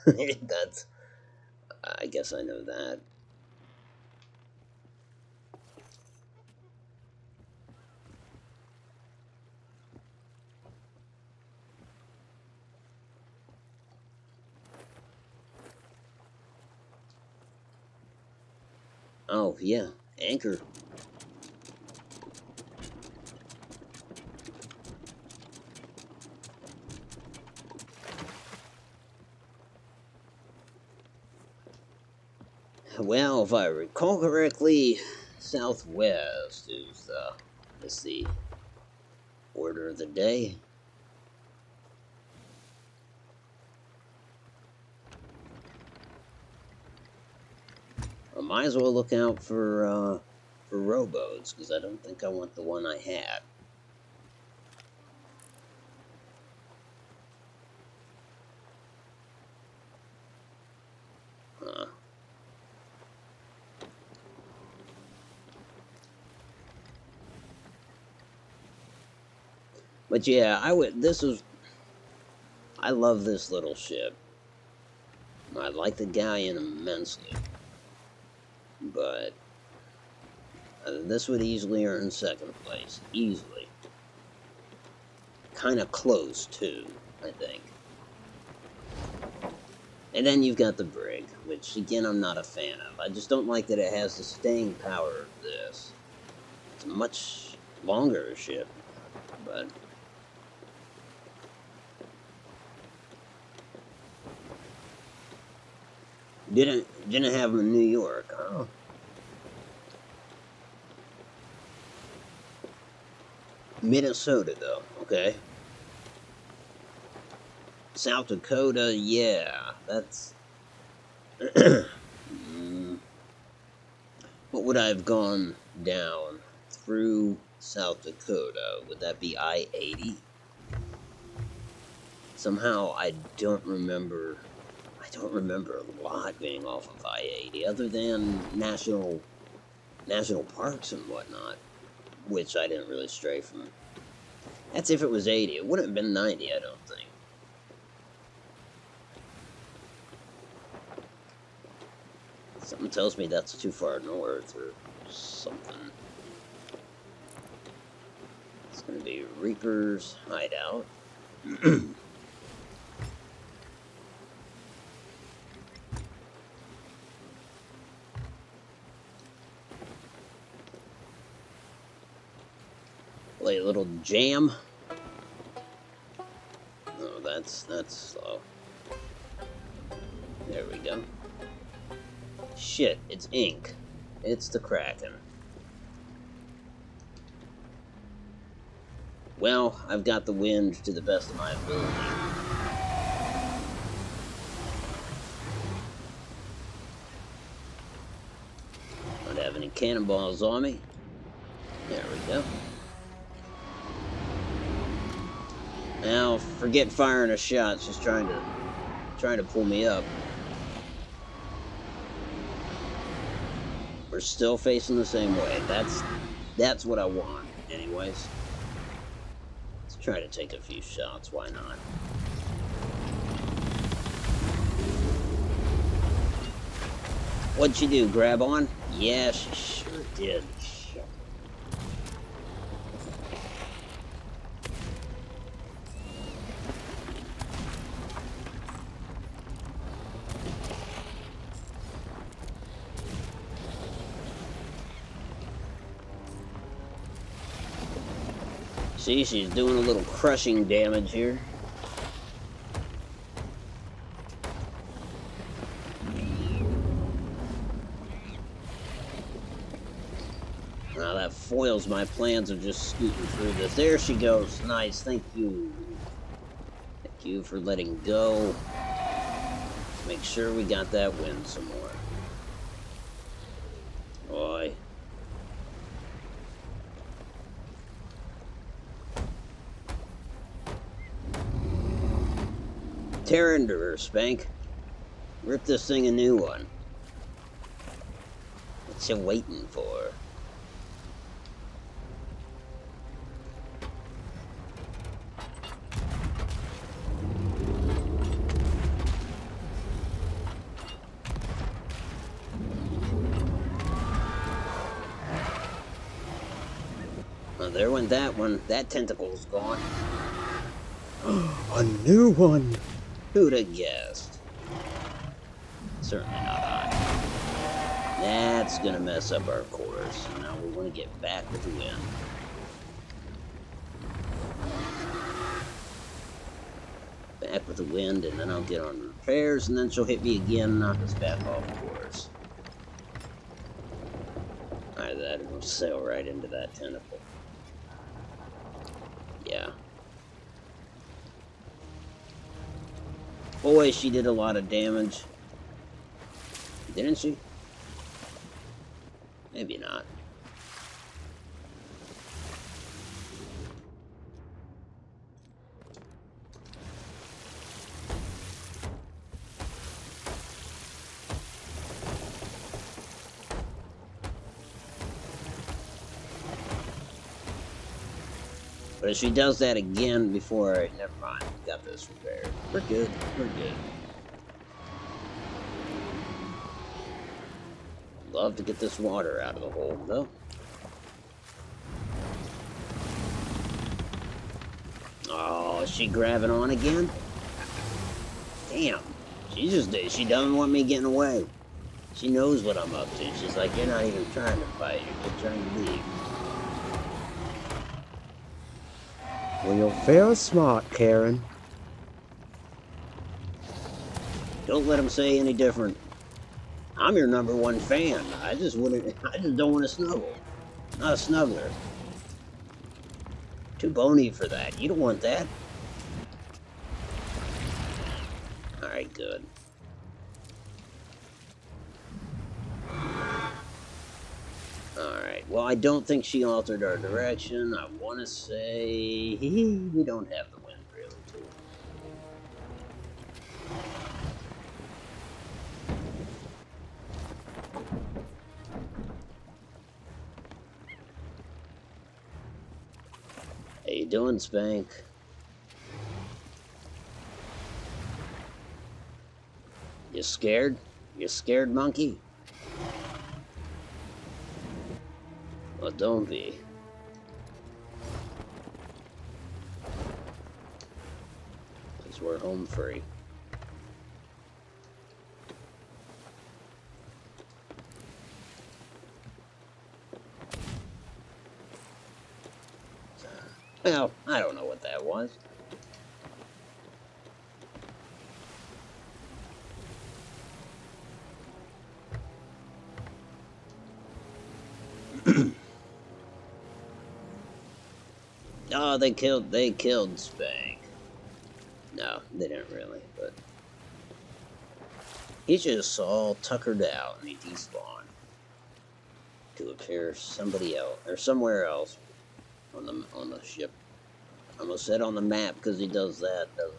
[SPEAKER 1] That's, I guess I know that. Oh, yeah, Anchor. Well, if I recall correctly, Southwest is the order of the day. I might as well look out for Rowboats, because I don't think I want the one I had. But yeah, I love this little ship. I like the galleon immensely. But this would easily earn second place. Easily. Kind of close, too, I think. And then you've got the Brig, which, again, I'm not a fan of. I just don't like that it has the staying power of this. It's a much longer ship, but... Didn't have them in New York, huh? Minnesota, though, okay. South Dakota, yeah, that's... What would I have gone down through South Dakota? Would that be I-80? Somehow I don't remember a lot being off of I-80, other than national parks and whatnot, which I didn't really stray from. That's if it was 80. It wouldn't have been 90, I don't think. Something tells me that's too far north or something. It's going to be Reaper's hideout. Play a little jam. Oh, that's slow. There we go. Shit, it's ink. It's the Kraken. Well, I've got the wind to the best of my ability. Don't have any cannonballs on me. There we go. Now, forget firing a shot. It's just trying to pull me up. We're still facing the same way. That's what I want, anyways. Let's try to take a few shots. Why not? What'd she do? Grab on? Yeah, she sure did. See, she's doing a little crushing damage here. Now that foils my plans of just scooting through this. There she goes. Nice, thank you. Thank you for letting go. Make sure we got that win some more. Boy. Tear into her, Spank. Rip this thing a new one. What you waiting for? Well, there went that one. That tentacle's gone.
[SPEAKER 2] A new one!
[SPEAKER 1] Who'd have guessed? Certainly not I. That's gonna mess up our course. Now we want to get back with the wind. Back with the wind, and then I'll get on repairs, and then she'll hit me again and knock us back off course. Either that or we'll sail right into that tentacle. Yeah. Boy, she did a lot of damage. Didn't she? Maybe not. But if she does that again before I... Never mind. We got this repaired. We're good. We're good. Love to get this water out of the hole, though. Oh, is she grabbing on again? Damn. She doesn't want me getting away. She knows what I'm up to. She's like, you're not even trying to fight. You're just trying to leave.
[SPEAKER 2] Well, you're very smart, Karen.
[SPEAKER 1] Don't let him say any different. I'm your #1 fan. I just don't want to snuggle. Not a snuggler. Too bony for that. You don't want that. Alright, good. Alright, well, I don't think she altered our direction. I want to say... we don't have the wind, really, too. How you doing, Spank? You scared? You scared, monkey? Well, don't be. Because we're home free. Well, I don't know what that was. Oh, they killed Spank. No, they didn't really, but he's just all tuckered out and he despawned to appear somebody else or somewhere else on the ship. I almost said on the map because he does that, doesn't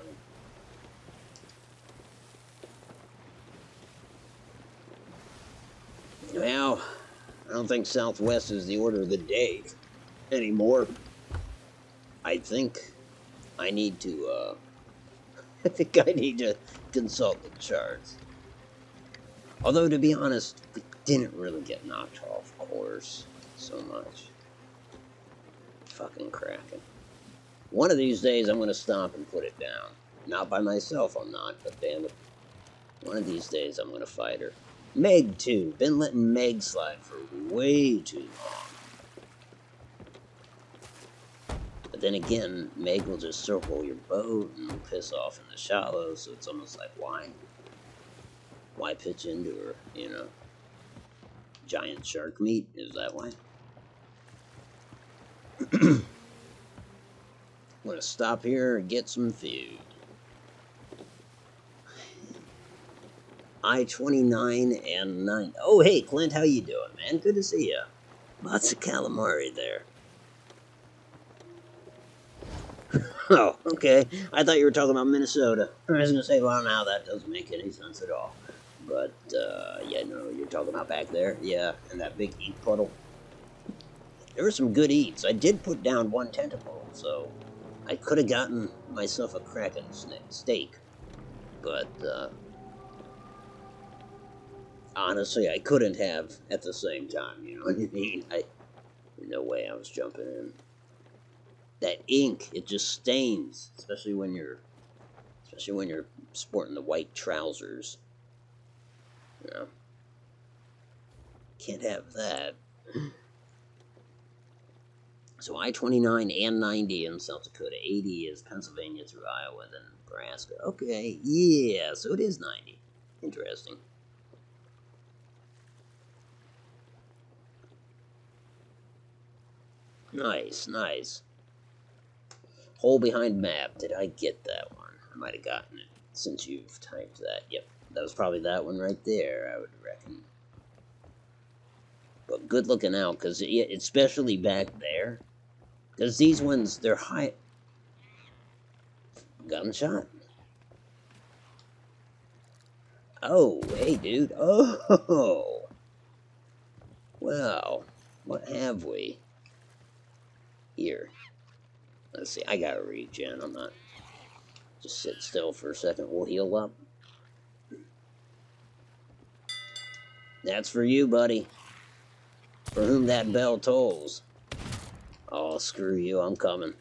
[SPEAKER 1] he? Well, I don't think Southwest is the order of the day anymore. I think I need to, I think I need to consult the charts. Although, to be honest, we didn't really get knocked off course so much. Fucking cracking. One of these days, I'm going to stop and put it down. Not by myself, I'm not, but damn it. One of these days, I'm going to fight her. Meg, too. Been letting Meg slide for way too long. then again, Meg will just circle your boat and will piss off in the shallows, so it's almost like, why pitch into her, you know? Giant shark meat, is that why? I'm gonna stop here and get some food. I-29 and 9. Oh, hey, Clint, how you doing, man? Good to see you. Lots of calamari there. Oh, okay. I thought you were talking about Minnesota. I was gonna say, well, now that doesn't make any sense at all. But, yeah, no, you're talking about back there? Yeah, and that big ink puddle. There were some good eats. I did put down one tentacle, so I could have gotten myself a Kraken steak. But, honestly, I couldn't have at the same time, you know what I mean? No way I was jumping in. That ink, it just stains, especially when you're sporting the white trousers. You know, can't have that. So I-29 and 90 in South Dakota, 80 is Pennsylvania through Iowa, then Nebraska. Okay, yeah, so it is 90. Interesting. Nice, nice. Hole behind map. Did I get that one? I might have gotten it since you've typed that. Yep, that was probably that one right there, I would reckon. But good looking out, because especially back there. Because these ones, they're high. Gunshot? Oh, hey, dude. Oh. Well, what have we? Here. Let's see, I gotta regen. I'm not. Just sit still for a second. We'll heal up. That's for you, buddy. For whom that bell tolls. Oh, screw you, I'm coming.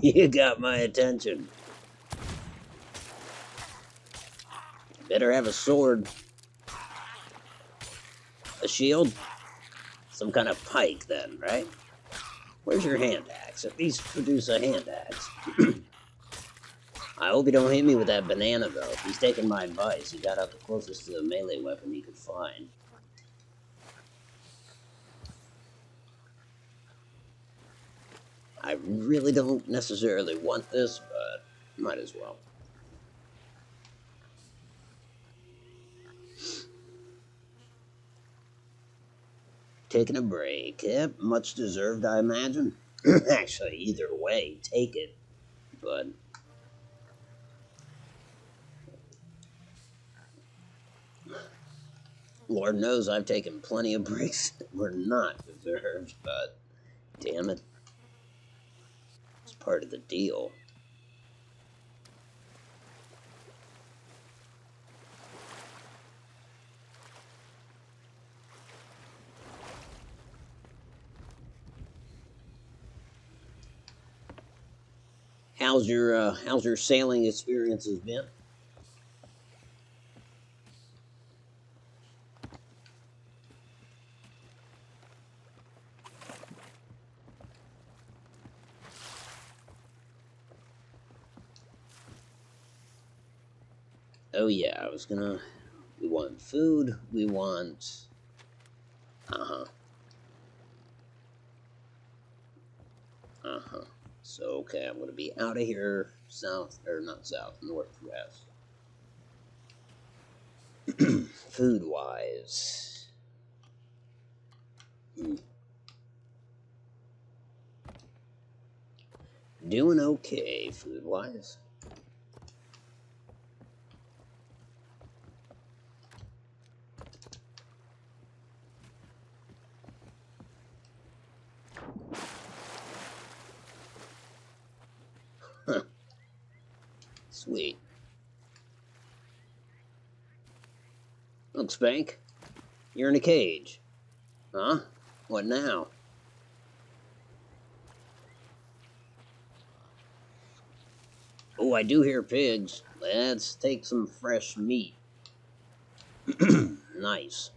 [SPEAKER 1] You got my attention. Better have a sword. A shield? Some kind of pike, then, right? Where's your hand axe? At least produce a hand axe. I hope you don't hit me with that banana, though. He's taking my advice. He got out the closest to the melee weapon he could find. I really don't necessarily want this, but might as well. Taking a break. Yep, much deserved, I imagine. Actually, either way, take it. But Lord knows I've taken plenty of breaks that were not deserved, but damn it. It's part of the deal. How's your sailing experiences been? Oh yeah, we want food, we want, So, okay, I'm gonna be out of here, northwest. Food-wise. Doing okay, food-wise. Sweet. Look, Spank, you're in a cage. Huh? What now? Oh, I do hear pigs. Let's take some fresh meat. Nice.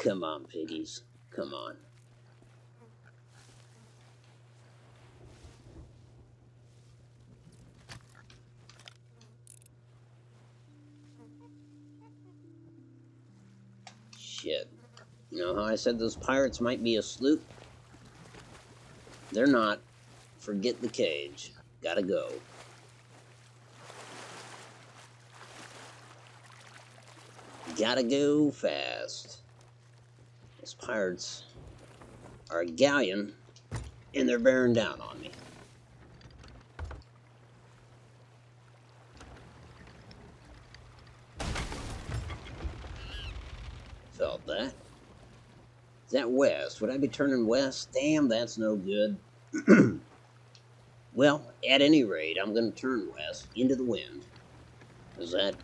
[SPEAKER 1] Come on, piggies. Come on. Shit. You know how I said those pirates might be a sloop? They're not. Forget the cage. Gotta go. Gotta go fast. Those pirates are a galleon, and they're bearing down on me. Felt that. Is that west? Would I be turning west? Damn, that's no good. Well, at any rate, I'm going to turn west into the wind. Because that,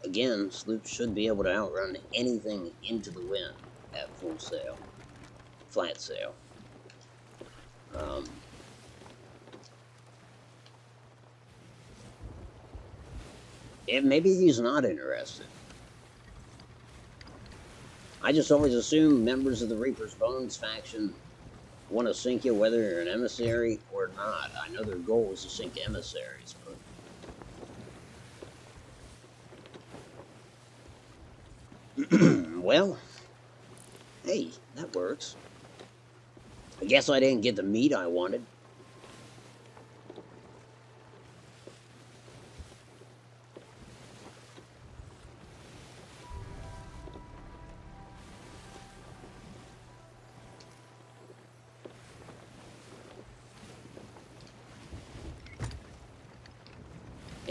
[SPEAKER 1] again, sloops should be able to outrun anything into the wind at full sail. Flat sail. Maybe he's not interested. I just always assume members of the Reaper's Bones faction want to sink you whether you're an emissary or not. I know their goal is to sink emissaries, but... well, hey, that works. I guess I didn't get the meat I wanted.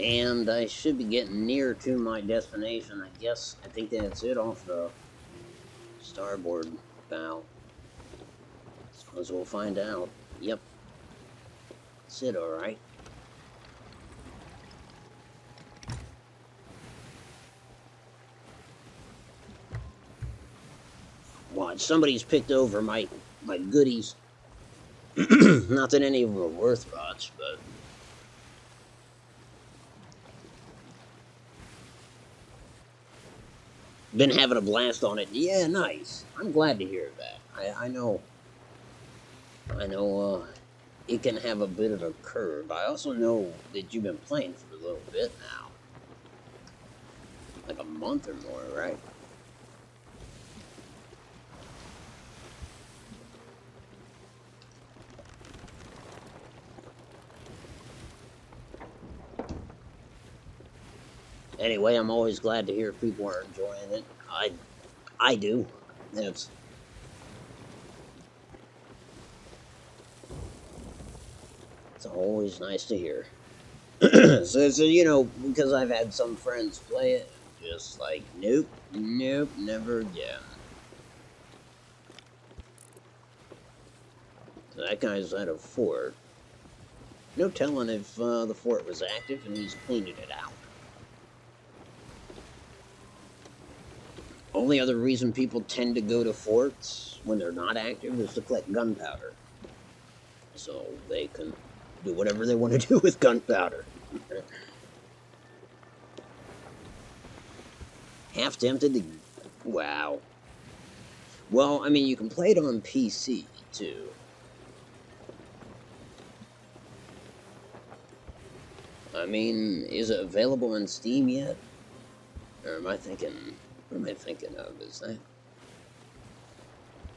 [SPEAKER 1] And I should be getting near to my destination. I think that's it off the starboard bow. Suppose we'll find out. Yep. That's it, alright. Watch, somebody's picked over my goodies. Not that any of them are worth much, but... been having a blast on it. Yeah, nice. I'm glad to hear that. I know it can have a bit of a curve. I also know that you've been playing for a little bit now. Like a month or more, right? Anyway, I'm always glad to hear people are enjoying it. I do. It's always nice to hear. So, you know, because I've had some friends play it, just like, nope, never again. So that guy's at a fort. No telling if the fort was active and he's cleaning it out. Only other reason people tend to go to forts when they're not active is to collect gunpowder. So they can do whatever they want to do with gunpowder. Half tempted to... wow. Well, I mean, you can play it on PC, too. I mean, is it available on Steam yet? Or am I thinking... what am I thinking of? Is that...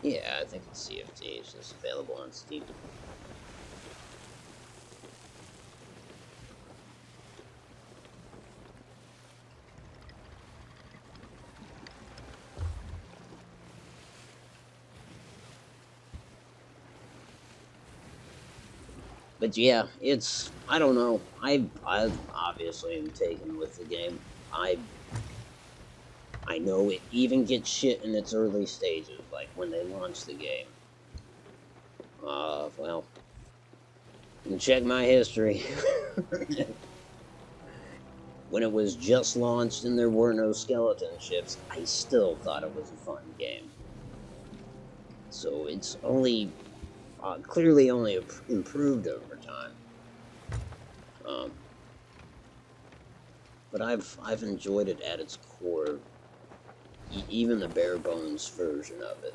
[SPEAKER 1] yeah, I think it's CFT. It's just available on Steam. But yeah, it's... I don't know. I obviously am taken with the game. I know it even gets shit in its early stages, like when they launched the game. Well, you can check my history. When it was just launched and there were no skeleton ships, I still thought it was a fun game. So it's only, clearly only improved over time. But I've enjoyed it at its core. even the bare bones version of it.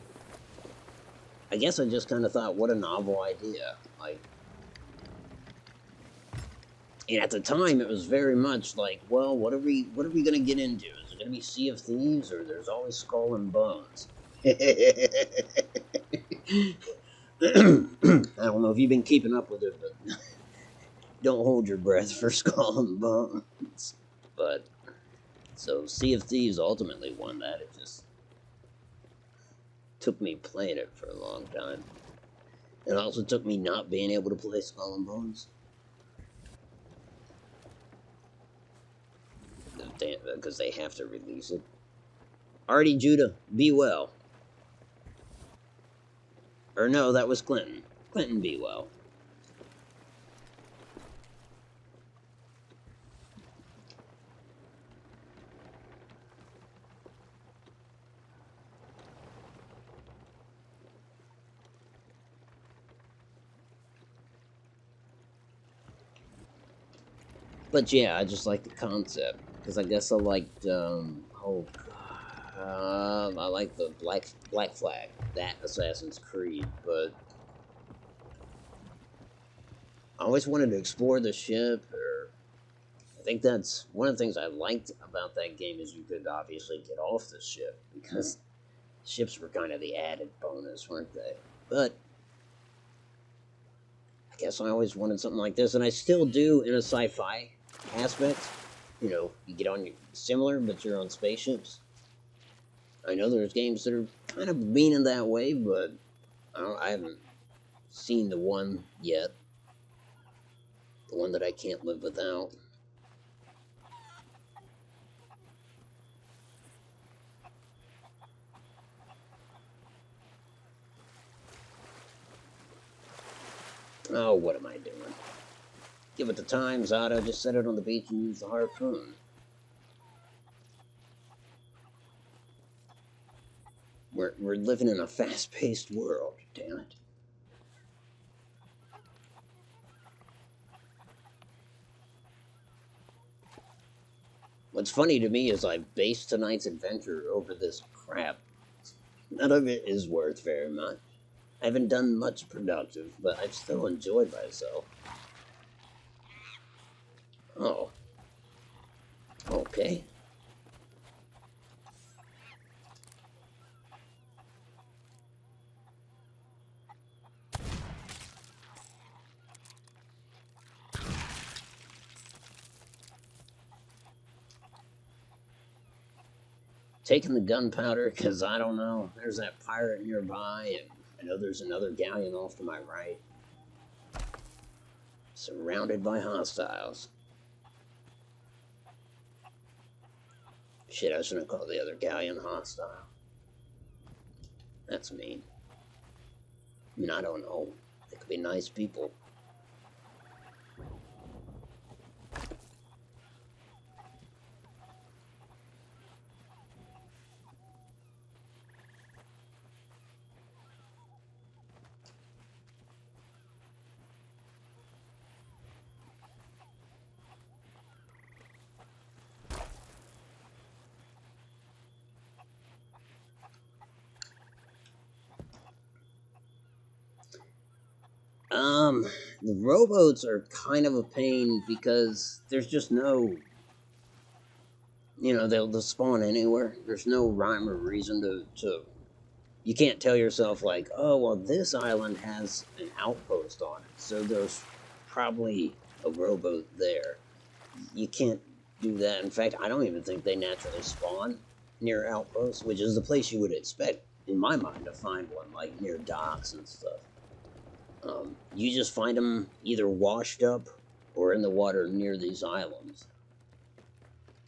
[SPEAKER 1] I guess I just kind of thought, what a novel idea. Like, and at the time, it was very much like, well, what are we gonna get into? Is it gonna be Sea of Thieves, or There's Always Skull and Bones? I don't know if you've been keeping up with it, but don't hold your breath for Skull and Bones. But so Sea of Thieves ultimately won that. It just took me playing it for a long time. It also took me not being able to play Skull and Bones. Because they have to release it. Artie Judah, be well. Or no, that was Clinton. Clinton, be well. But yeah, I just like the concept. Because I guess I liked, I like the Black Flag, that Assassin's Creed, but I always wanted to explore the ship, or I think that's one of the things I liked about that game is you could obviously get off the ship, because ships were kind of the added bonus, weren't they? But I guess I always wanted something like this, and I still do in a sci-fi aspect. You know, you get on your similar, but you're on spaceships. I know there's games that are kind of leaning that way, but I haven't seen the one yet. The one that I can't live without. Oh, what am I doing? Give it the time, Zada. Just set it on the beach and use the harpoon. We're living in a fast-paced world, damn it. What's funny to me is I've based tonight's adventure over this crap. None of it is worth very much. I haven't done much productive, but I've still enjoyed myself. Oh. Okay. Taking the gunpowder, because I don't know. There's that pirate nearby, and I know there's another galleon off to my right. Surrounded by hostiles. Shit, I shouldn't have called the other galleon hostile. That's mean. I mean, I don't know. They could be nice people. The rowboats are kind of a pain because there's just no, they'll spawn anywhere. There's no rhyme or reason to you can't tell yourself like, oh, well, this island has an outpost on it, so there's probably a rowboat there. You can't do that. In fact, I don't even think they naturally spawn near outposts, which is the place you would expect, in my mind, to find one, like near docks and stuff. You just find them either washed up or in the water near these islands.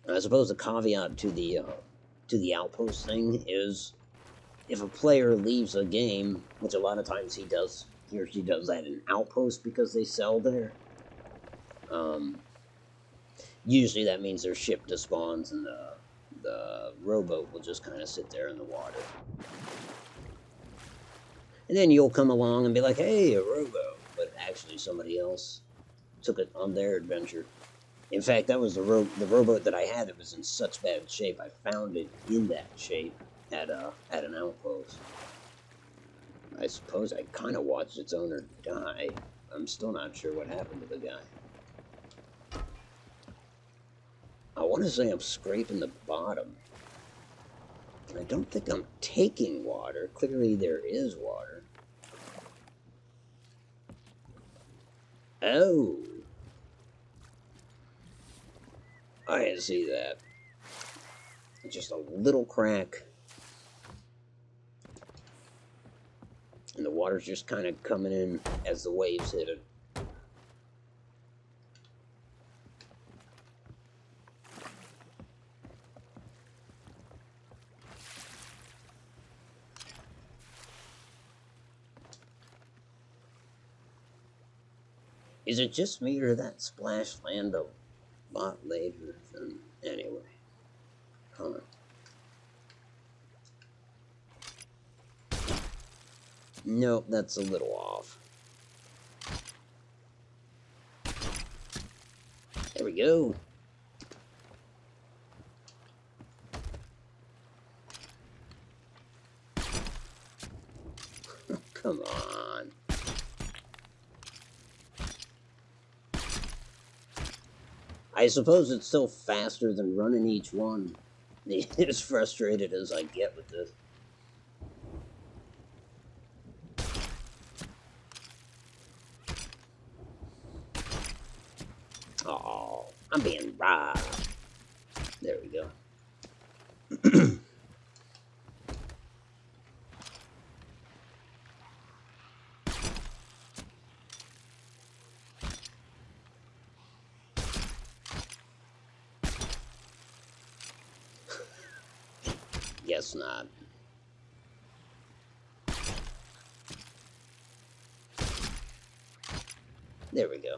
[SPEAKER 1] And I suppose the caveat to the outpost thing is if a player leaves a game, which a lot of times he or she does that in outpost because they sell there. Usually that means their ship despawns and the rowboat will just kind of sit there in the water. And then you'll come along and be like, hey, a rowboat. But actually somebody else took it on their adventure. In fact, that was the rowboat that I had that was in such bad shape. I found it in that shape at an outpost. I suppose I kind of watched its owner die. I'm still not sure what happened to the guy. I want to say I'm scraping the bottom. I don't think I'm taking water. Clearly there is water. Oh. I didn't see that. Just a little crack. And the water's just kind of coming in as the waves hit it. Is it just me or that splash land a lot later than anyway? Huh. Nope, that's a little off. There we go. Come on. I suppose it's still faster than running each one. As frustrated as I get with this. Oh, I'm being robbed. There we go. Guess not. There we go.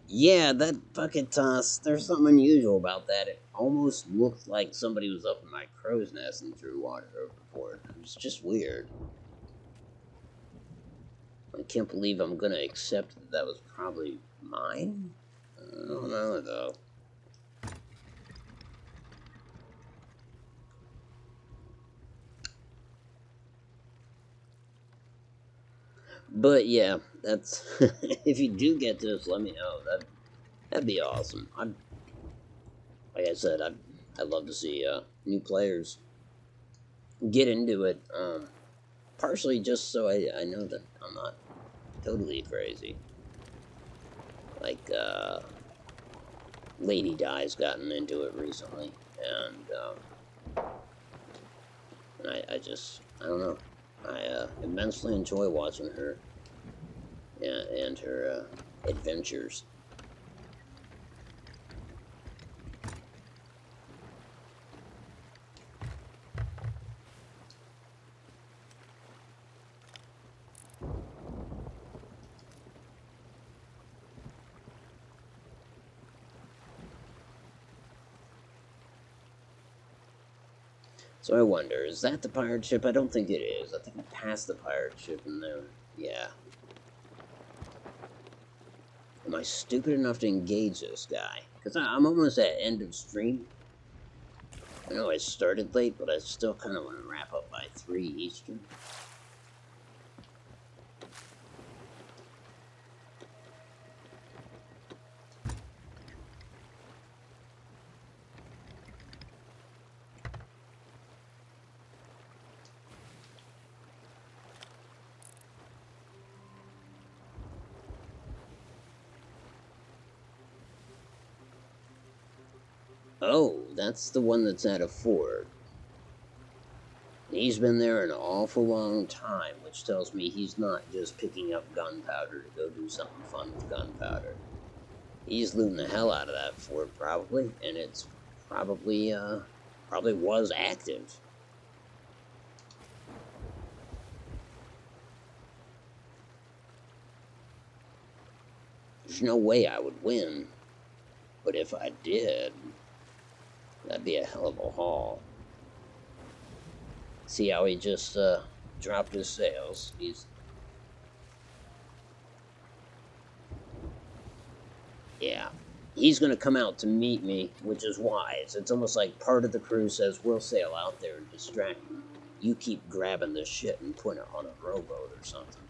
[SPEAKER 1] Yeah, that bucket toss, there's something unusual about that. It almost looked like somebody was up in my crow's nest and threw water overboard. It was just weird. I can't believe I'm gonna accept that that was probably mine? I don't know, though. But yeah, that's if you do get this, let me know. That'd be awesome. Like I said, I'd love to see new players get into it. Partially just so I know that I'm not totally crazy. Like Lady Di's gotten into it recently, and I don't know. I immensely enjoy watching her and her adventures. So I wonder, is that the pirate ship? I don't think it is. I think I passed the pirate ship in there. Yeah. Am I stupid enough to engage this guy? Because I'm almost at end of stream. I know I started late, but I still kind of want to wrap up by 3 Eastern. Oh, that's the one that's at a fort. He's been there an awful long time, which tells me he's not just picking up gunpowder to go do something fun with gunpowder. He's looting the hell out of that fort, probably, and it's probably was active. There's no way I would win, but if I did, that'd be a hell of a haul. See how he just dropped his sails. Yeah. He's going to come out to meet me, which is wise. It's almost like part of the crew says, we'll sail out there and distract you. You keep grabbing this shit and putting it on a rowboat or something.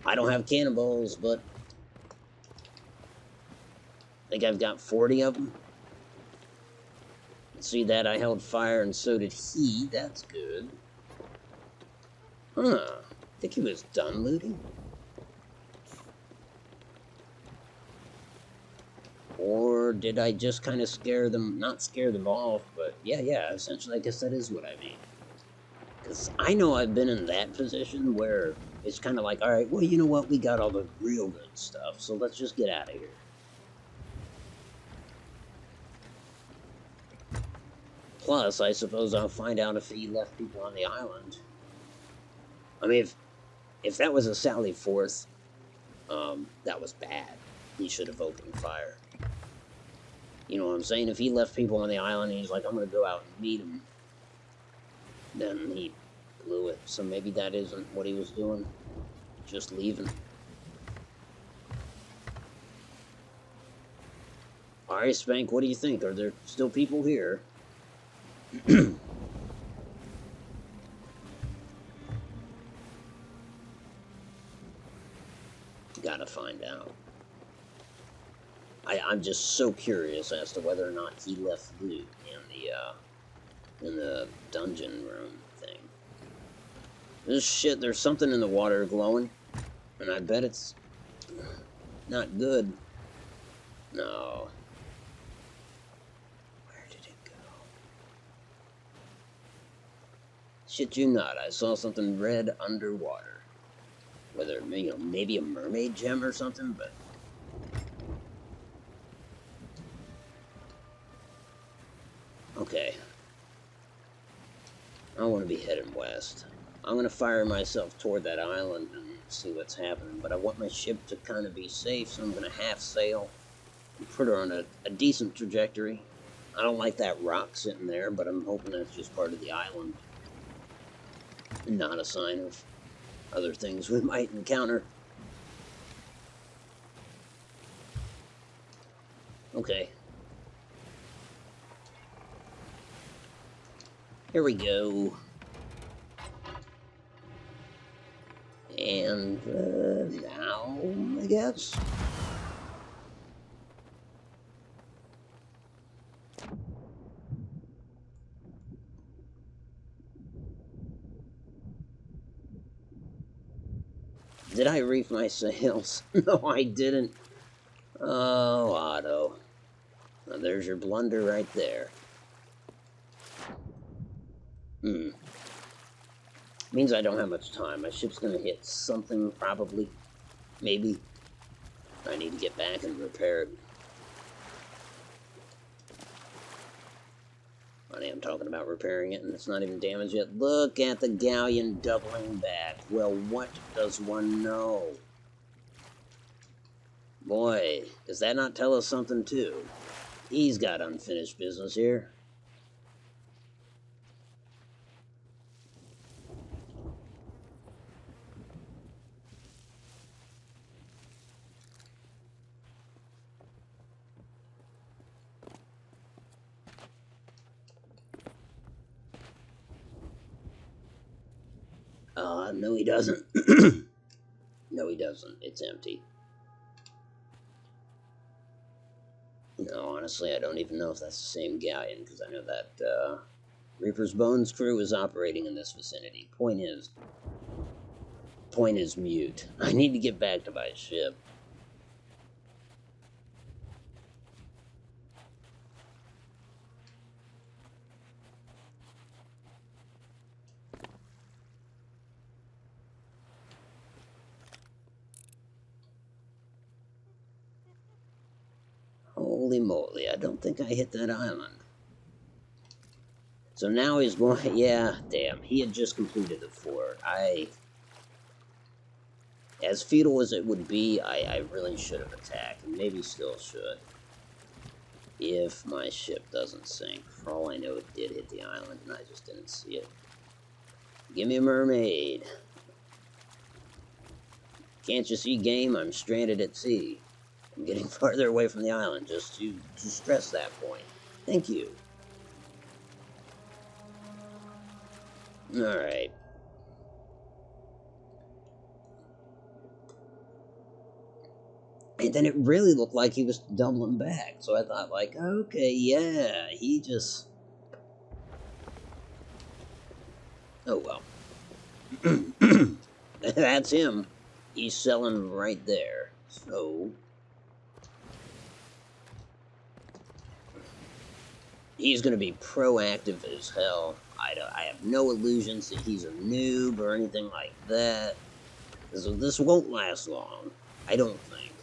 [SPEAKER 1] I don't have cannonballs, but I think I've got 40 of them. See that? I held fire and so did he. That's good. Huh. I think he was done looting. Or did I just kind of scare them, not scare them off, but yeah, essentially I guess that is what I mean. Because I know I've been in that position where it's kind of like, alright, well, you know what, we got all the real good stuff, so let's just get out of here. Plus, I suppose I'll find out if he left people on the island. I mean, if that was a sally forth, that was bad. He should have opened fire. You know what I'm saying? If he left people on the island and he's like, I'm going to go out and meet him, then he blew it. So maybe that isn't what he was doing. Just leaving. Alright, Spank, what do you think? Are there still people here? Gotta find out. I'm just so curious as to whether or not he left loot in the dungeon room thing. This shit, there's something in the water glowing, and I bet it's not good. No. Where did it go? Shit you not, I saw something red underwater. Whether, you know, maybe a mermaid gem or something, but... Okay. I want to be heading west. I'm going to fire myself toward that island and see what's happening, but I want my ship to kind of be safe, so I'm going to half sail and put her on a decent trajectory. I don't like that rock sitting there, but I'm hoping that's just part of the island and not a sign of other things we might encounter. Okay. Here we go. And now, I guess. Did I reef my sails? No, I didn't. Oh, Otto. Now, there's your blunder right there. Means I don't have much time. My ship's gonna hit something, probably. Maybe. I need to get back and repair it. Funny, I'm talking about repairing it, and it's not even damaged yet. Look at the galleon doubling back. Well, what does one know? Boy, does that not tell us something, too? He's got unfinished business here. No he doesn't. No he doesn't. It's empty. No, honestly, I don't even know if that's the same galleon, because I know that, Reaper's Bones crew is operating in this vicinity. Point is mute. I need to get back to my ship. Holy moly, I don't think I hit that island. So now he's going... Yeah, damn. He had just completed the fort. As futile as it would be, I really should have attacked, and maybe still should. If my ship doesn't sink. For all I know, it did hit the island, and I just didn't see it. Give me a mermaid. Can't you see, game? I'm stranded at sea. I'm getting farther away from the island, just to stress that point. Thank you. Alright. And then it really looked like he was doubling back. So I thought, like, okay, yeah, he just... Oh, well. That's him. He's selling right there. So... he's going to be proactive as hell. I have no illusions that he's a noob or anything like that. This won't last long. I don't think.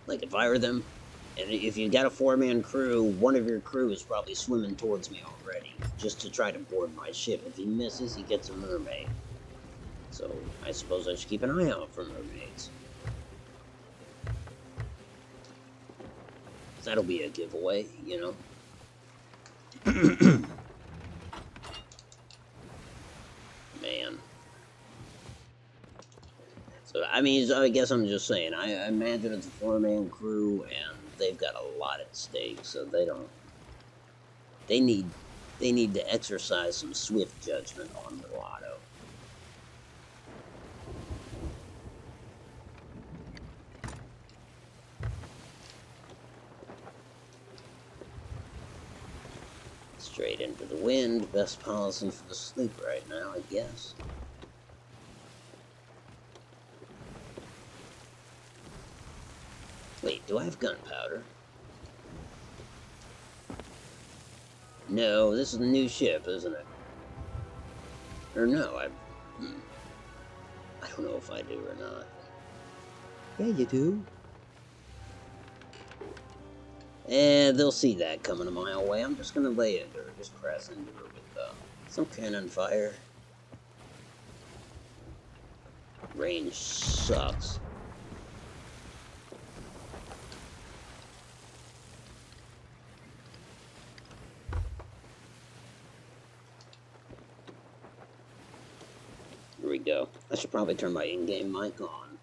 [SPEAKER 1] Like, if I were them, and if you got a 4-man crew, one of your crew is probably swimming towards me already, just to try to board my ship. If he misses, he gets a mermaid. So, I suppose I should keep an eye out for mermaids. That'll be a giveaway, you know? Man. So, I mean, I guess I'm just saying, I imagine it's a 4-man crew, and they've got a lot at stake, so they need to exercise some swift judgment on the lotto. Straight into the wind, best policy for the sloop right now, I guess. Wait, do I have gunpowder? No, this is a new ship, isn't it? Or no, I don't know if I do or not.
[SPEAKER 2] Yeah, you do.
[SPEAKER 1] And they'll see that coming a mile away. I'm just gonna lay into her, just press into her with some cannon fire. Range sucks. Here we go. I should probably turn my in-game mic on.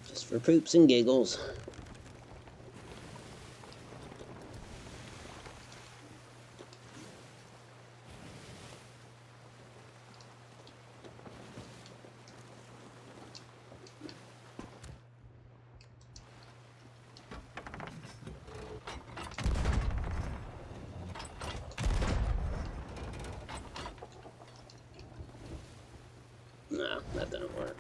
[SPEAKER 1] Just for poops and giggles. No, that didn't work.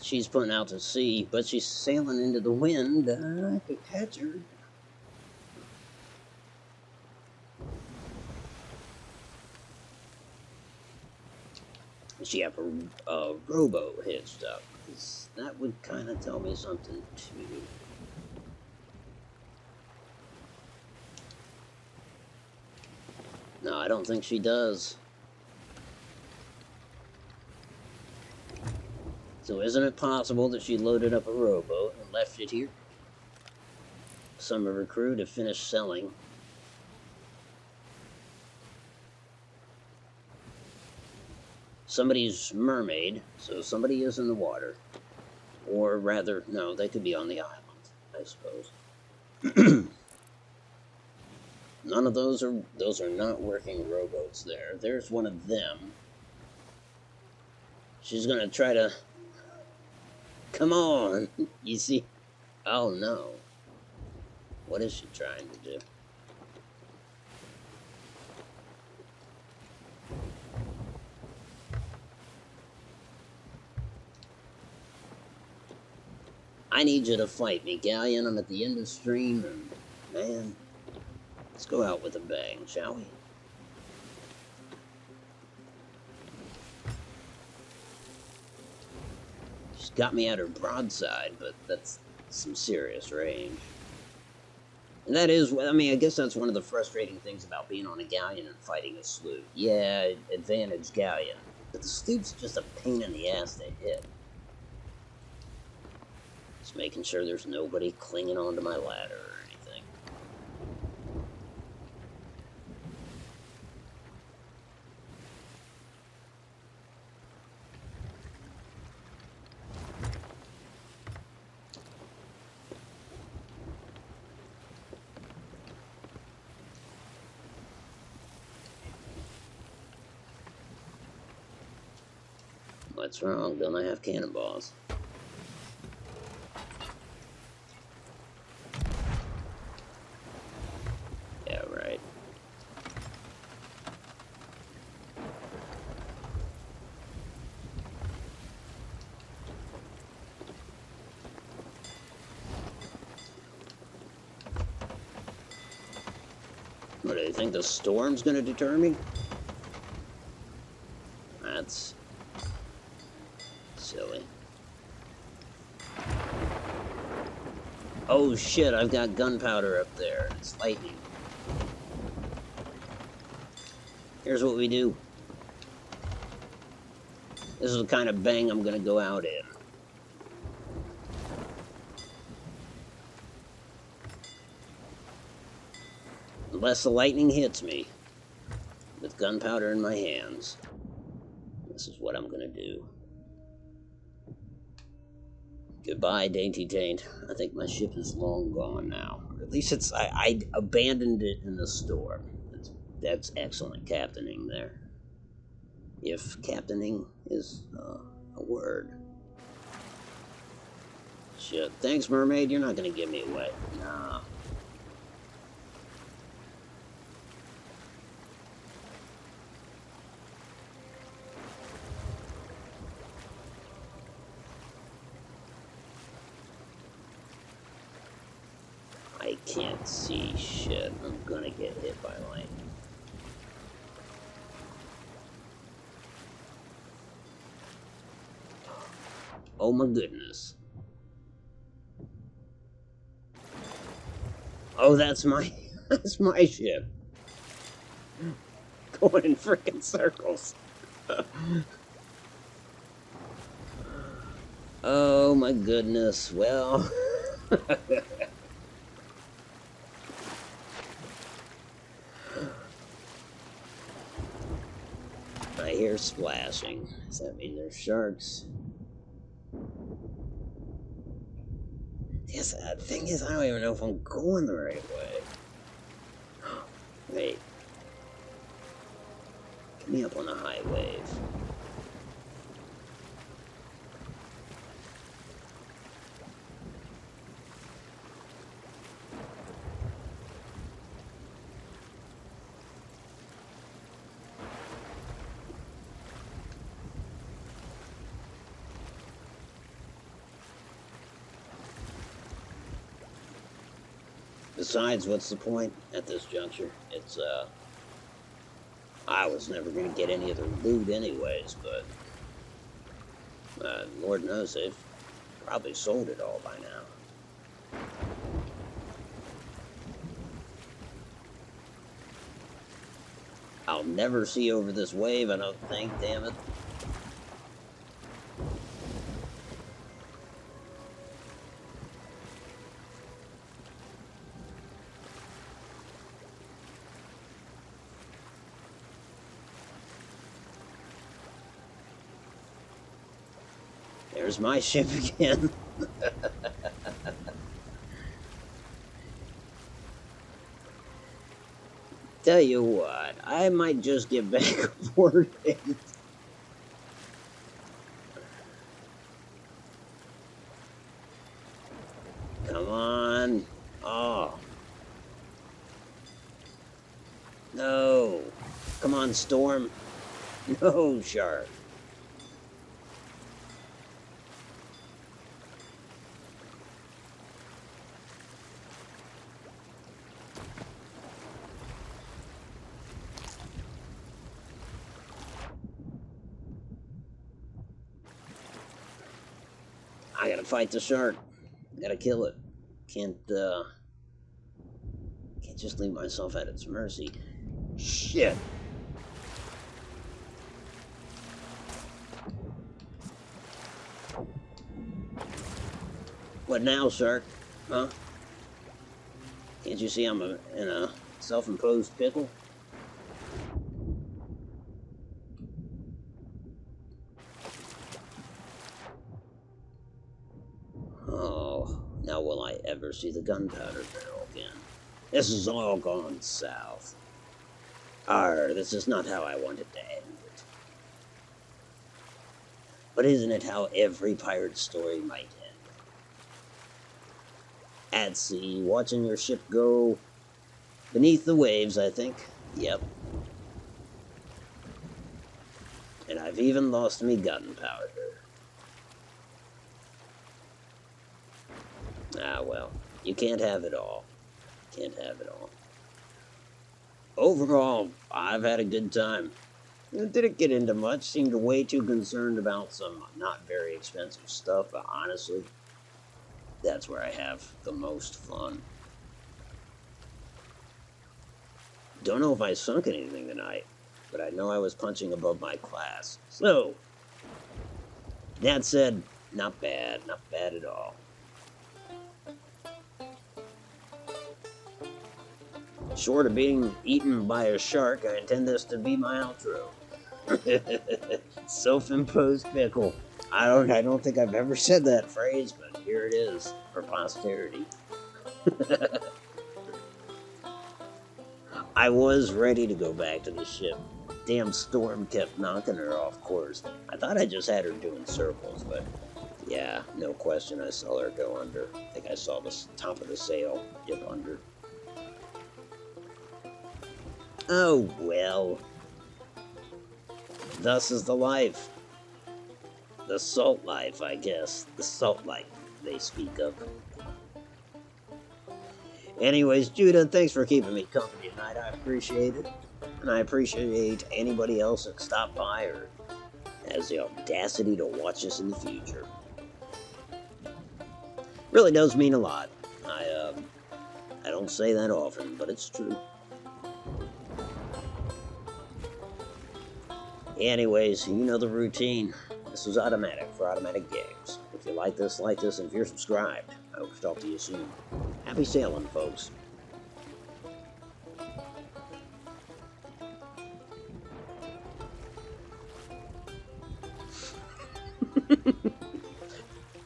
[SPEAKER 1] She's putting out to sea, but she's sailing into the wind. I could catch her. She have a rowboat hitched up. That would kind of tell me something too. No, I don't think she does. So isn't it possible that she loaded up a rowboat and left it here? Some of her crew to finish selling. Somebody's mermaid, so somebody is in the water. Or rather, no, they could be on the island, I suppose. None of those are not working rowboats there. There's one of them. She's gonna try to... Come on! You see? Oh no. What is she trying to do? I need you to fight me, Galleon. I'm at the end of stream, and man, let's go out with a bang, shall we? She's got me at her broadside, but that's some serious range. And that is, I mean, I guess that's one of the frustrating things about being on a galleon and fighting a sloop. Yeah, advantage galleon, but the sloop's just a pain in the ass to hit. Just making sure there's nobody clinging onto my ladder or anything. What's wrong? Don't I have cannonballs? Yeah, right. What, do you think the storm's gonna deter me? That's silly. Oh shit, I've got gunpowder up there. It's lightning. Here's what we do. This is the kind of bang I'm gonna go out in. Unless the lightning hits me with gunpowder in my hands, this is what I'm gonna do. Goodbye, Dainty Taint. I think my ship is long gone now. Or at least it's I abandoned it in the storm. That's excellent captaining there. If captaining is a word. Shit. Thanks, mermaid. You're not gonna give me away. Nah. I can't see shit. I'm gonna get hit by lightning. Oh my goodness. Oh, that's my that's my ship. Going in freaking circles. Oh my goodness. Well, I hear splashing. Does that mean there's sharks? Yes, the thing is, I don't even know if I'm going the right way. Wait. Get me up on a high wave. Besides, what's the point at this juncture? It's, I was never going to get any of the loot anyways, but, Lord knows they've probably sold it all by now. I'll never see over this wave, I don't think, damn it. There's my ship again. Tell you what, I might just get back aboard it. Come on. Oh. No. Come on, Storm. No, Shark. I gotta fight the shark. Gotta kill it. Can't just leave myself at its mercy. Shit. What now, shark? Huh? Can't you see I'm in a self-imposed pickle? Oh, now will I ever see the gunpowder barrel again? This has all gone south. This is not how I wanted to end it. But isn't it how every pirate story might end? At sea, watching your ship go beneath the waves, I think. Yep. And I've even lost me gunpowder. Ah, well, you can't have it all. Can't have it all. Overall, I've had a good time. Didn't get into much, seemed way too concerned about some not very expensive stuff, but honestly, that's where I have the most fun. Don't know if I sunk anything tonight, but I know I was punching above my class. So, that said, not bad at all. Short of being eaten by a shark, I intend this to be my outro. Self-imposed pickle. I don't think I've ever said that phrase, but here it is for posterity. I was ready to go back to the ship. Damn storm kept knocking her off course. I thought I just had her doing circles, but yeah, no question I saw her go under. I think I saw the top of the sail dip under. Oh well. Thus is the life. The salt life, I guess. The salt life they speak of. Anyways, Judah, thanks for keeping me company tonight. I appreciate it. And I appreciate anybody else that stopped by or has the audacity to watch us in the future. Really does mean a lot. I don't say that often, but it's true. Anyways, you know the routine. This was Automatic for Automatic Games. If you like this, and if you're subscribed, I hope to talk to you soon. Happy sailing, folks.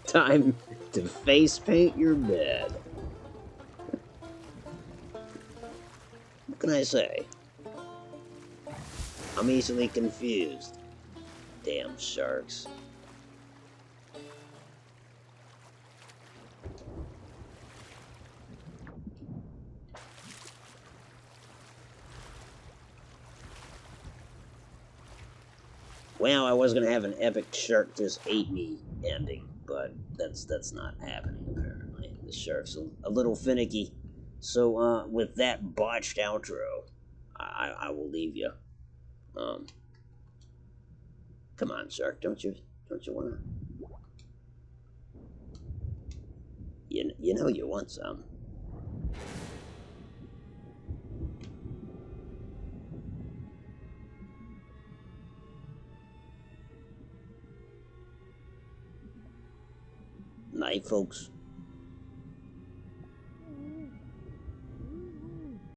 [SPEAKER 1] Time to face paint your bed. What can I say? I'm easily confused. Damn sharks. Well, I was gonna have an epic shark just ate me ending, but that's not happening apparently. The shark's a little finicky. So with that botched outro, I will leave you. Come on, shark, don't you wanna? You know you want some. Night, folks.